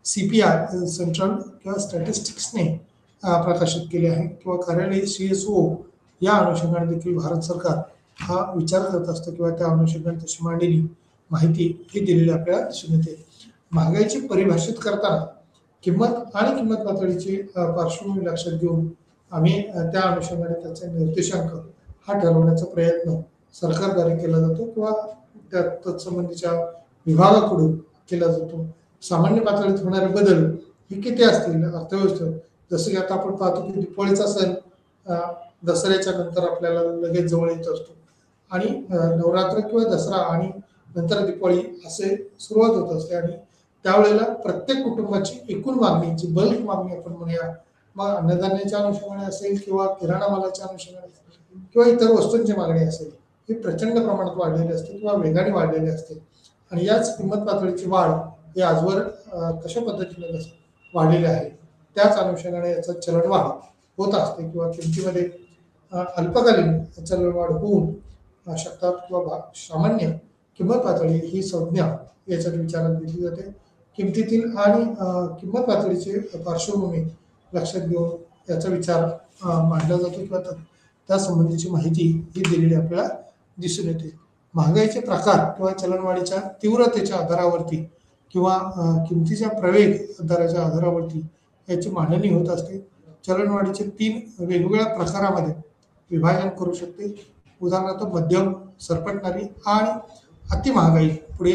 CPI सेंट्रल किंवा स्टॅटिस्टिक्सने प्रकाशित केले आहे किंवा कार्यालयीन CSO या अनुषंगाने देखील भारत सरकार हा विचार करत असतं किंवा त्या अनुषंगाने तशी मांडणी माहिती ही दिलेली आपल्याला दिसून येते. महागाईची परिभाषित करताना किंमत आणि किंमत पातळीची पार्श्वभूमी लक्षात घेऊन आम्ही त्या अनुषंगाने त्याचे निर्देशांक हा ठरवण्याचा प्रयत्न सरकारद्वारे केला जातो किंवा त्या तत्संबंधीच्या विभागाकडून केला जातो. सामान्य पातळीत होणारे बदल हे किती असतील अर्थव्यवस्थेत, जसं की आता आपण पाहतो की दिवाळीचा सण दसऱ्याच्या नंतर आपल्याला लगेच जवळ येत असतो आणि नवरात्र किंवा दसरा आणि नंतर दिवाळी असे सुरुवात होत असते आणि त्यावेळेला प्रत्येक कुटुंबाची एकूण मागणी जी बल्क मागणी आपण म्हणूया, मग अन्नधान्याच्या अनुषंगाने असेल किंवा किराणा मालाच्या अनुषंगाने असेल किंवा इतर वस्तूंची मागणी असेल, ही प्रचंड प्रमाणात वाढलेली असते किंवा वेगाने वाढलेली असते आणि याच किंमत पातळीची वाढ ही आजवर कशा पद्धतीने वाढलेली आहे त्याच अनुषंगाने याचा चलनवाढ होत असते किंवा किमतीमध्ये अल्पकालीन चलनवाढ होऊन शकतात किंवा सामान्य किंमत पातळी ही संज्ञा याच्यात विचारात घेतली जाते. किमतीतील आणि किंमत पातळीची पार्श्वभूमी लक्षात घेऊन याचा विचार मांडला जातो किंवा त्या संबंधीची माहिती ही दिलेली आपल्याला दिसून येते. महागाईचे प्रकार किंवा चलनवाढीच्या तीव्रतेच्या आधारावरती किंवा किमतीच्या प्रवेग दराच्या आधारावरती याची मांडणी होत असते. चलनवाढीचे 3 वेगवेगळ्या प्रकारामध्ये विभाजन करू शकते. उदाहरणार्थ मध्यम, सरपटणारी आणि अति महागाई पुढे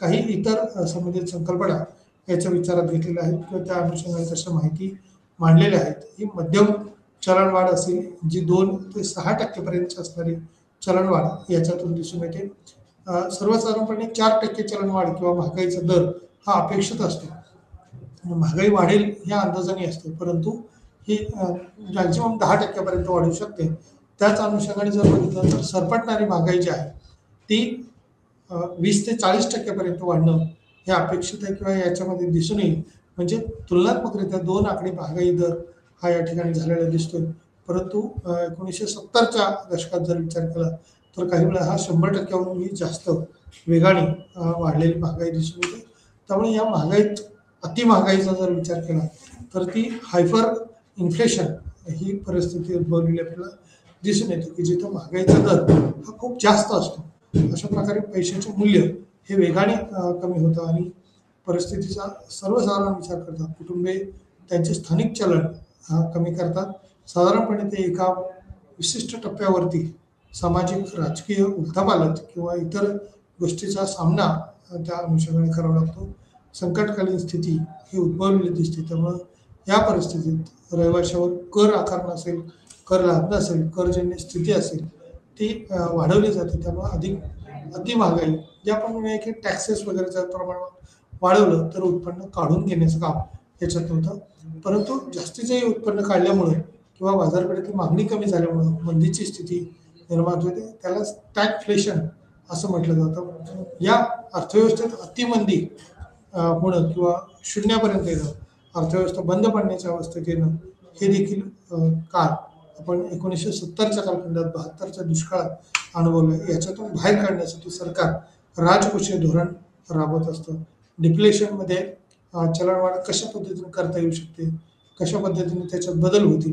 काही इतर संबंधित संकल्पना याच्या विचारात घेतलेल्या आहेत किंवा त्या अनुषंगाने तशा माहिती मांडलेल्या आहेत. ही मध्यम चलनवाढ असेल जी 2 ते 6% पर्यंत असणारी चलनवाढ याच्यातून दिसून येते. सर्वसाधारणपणे 4% चलनवाढ किंवा महागाईचा दर हा अपेक्षित असतो. महागाई वाढेल ह्या अंदाजाने असते, परंतु ही मॅक्झिमम 10% पर्यंत वाढू शकते. त्याच अनुषंगाने जर बघितलं तर सरपटणारी महागाई जी आहे ती 20 ते 40% पर्यंत वाढणं हे अपेक्षित आहे किंवा याच्यामध्ये दिसून येईल. म्हणजे तुलनात्मकरित्या 2 आकडे महागाई दर हा या ठिकाणी झालेला दिसतोय. परंतु 1970च्या दशकात जर विचार केला तर काही वेळा हा 100%वरूनही जास्त वेगाने वाढलेली महागाई दिसून येते. त्यामुळे या महागाईत अति महागाईचा जर विचार केला तर ती हायपर इन्फ्लेशन ही परिस्थिती उद्भवलेली आपल्याला दिसून येते की जिथं महागाईचा दर हा खूप जास्त असतो. अशा प्रकारे पैशाचे मूल्य हे वेगाने कमी होतं आणि परिस्थितीचा सर्वसाधारण विचार करतात. कुटुंबे त्यांचे स्थानिक चलन कमी करतात. साधारणपणे ते एका विशिष्ट टप्प्यावरती सामाजिक राजकीय उलथापालथ किंवा इतर गोष्टीचा सामना त्या अनुषंगाने करावा लागतो. संकटकालीन स्थिती ही उद्भवलेली दिसते. त्यामुळं या परिस्थितीत रहिवाशावर कर आकारणं असेल, कर लादणं असेल, करजन्य स्थिती असेल ती वाढवली जाते. त्यामुळे अति महागाई जे आपण म्हणूया की टॅक्सेस वगैरेचं प्रमाण वाढवलं तर उत्पन्न काढून घेण्याचं काम याच्यात होतं. परंतु जास्तीचे उत्पन्न काढल्यामुळे किंवा बाजारपेठेतील मागणी कमी झाल्यामुळं मंदीची स्थिती निर्माण होते. त्याला स्टॅगफ्लेशन असं म्हटलं जातं. या अर्थव्यवस्थेत अतिमंदी होणं किंवा शून्यापर्यंत येणं, अर्थव्यवस्था बंद पडण्याच्या अवस्थेत येणं हे देखील काळ आपण 1970च्या कालखंडात 72च्या दुष्काळात अनुभवलं. याच्यातून बाहेर काढण्यासाठी सरकार राजकोषीय धोरण राबवत असतं. डिप्लेशनमध्ये चलनवाढ कशा पद्धतीने करता येऊ शकते, कशा पद्धतीने त्याच्यात बदल होतील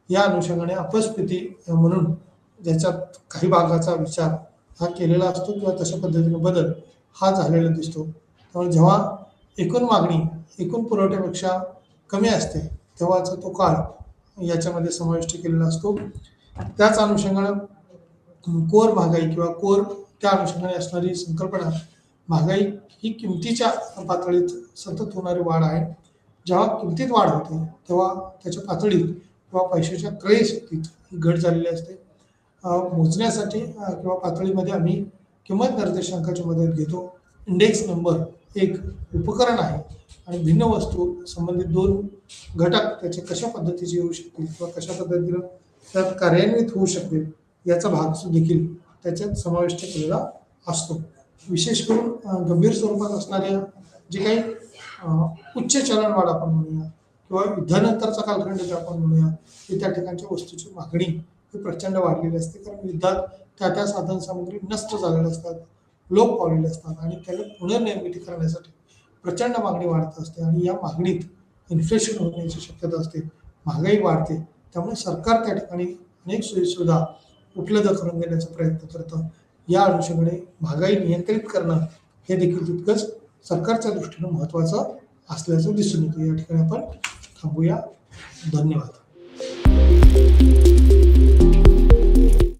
या अनुषंगाने अपस्फीती म्हणून ज्याच्यात काही भागाचा विचार हा केलेला असतो किंवा तशा पद्धतीने बदल हा झालेला दिसतो. त्यामुळे जेव्हा एकूण मागणी एकूण पुरवठ्यापेक्षा कमी असते तेव्हाचा तो काळ याच्यामध्ये समाविष्ट केलेला असतो. त्याच अनुषंगाने कोर महागाई किंवा कोर त्या अनुषंगाने असणारी संकल्पना महागाई ही किमतीच्या पातळीत सतत होणारी वाढ आहे. जेव्हा किमतीत वाढ होते तेव्हा त्याच्या पातळीत किंवा पैशाच्या क्रयशक्तीत ही घट झालेली असते. मोजण्यासाठी किंवा पातळीमध्ये आम्ही किंमत निर्देशांकाची मदत घेतो. इंडेक्स नंबर एक उपकरण आहे आणि भिन्न वस्तू संबंधित 2 घटक त्याचे कशा पद्धतीचे येऊ शकतील किंवा कशा पद्धतीनं त्यात कार्यान्वित होऊ शकतील याचा भाग देखील त्याच्यात समाविष्ट केलेला असतो. विशेष करून गंभीर स्वरूपात असणाऱ्या जे काही उच्च चलनवाढ आपण म्हणूया किंवा युद्धानंतरचा कालखंड जे आपण म्हणूया की त्या ठिकाणच्या वस्तूची मागणी ही प्रचंड वाढलेली असते. कारण युद्धात त्या साधन सामग्री नष्ट झालेल्या असतात, लोप पावलेले असतात आणि त्याला पुनर्निर्मिती करण्यासाठी प्रचंड मागणी वाढत असते आणि या मागणीत इन्फ्लेशन होण्याची शक्यता असते, महागाई वाढते. त्यामुळे सरकार त्या ठिकाणी अनेक सोयीसुविधा उपलब्ध करून देण्याचा प्रयत्न करतं. या अनुषंगाने महागाई नियंत्रित करणं हे देखील तितकंच सरकारच्या दृष्टीनं महत्त्वाचं असल्याचं दिसून येतं. या ठिकाणी आपण थांबूया. धन्यवाद.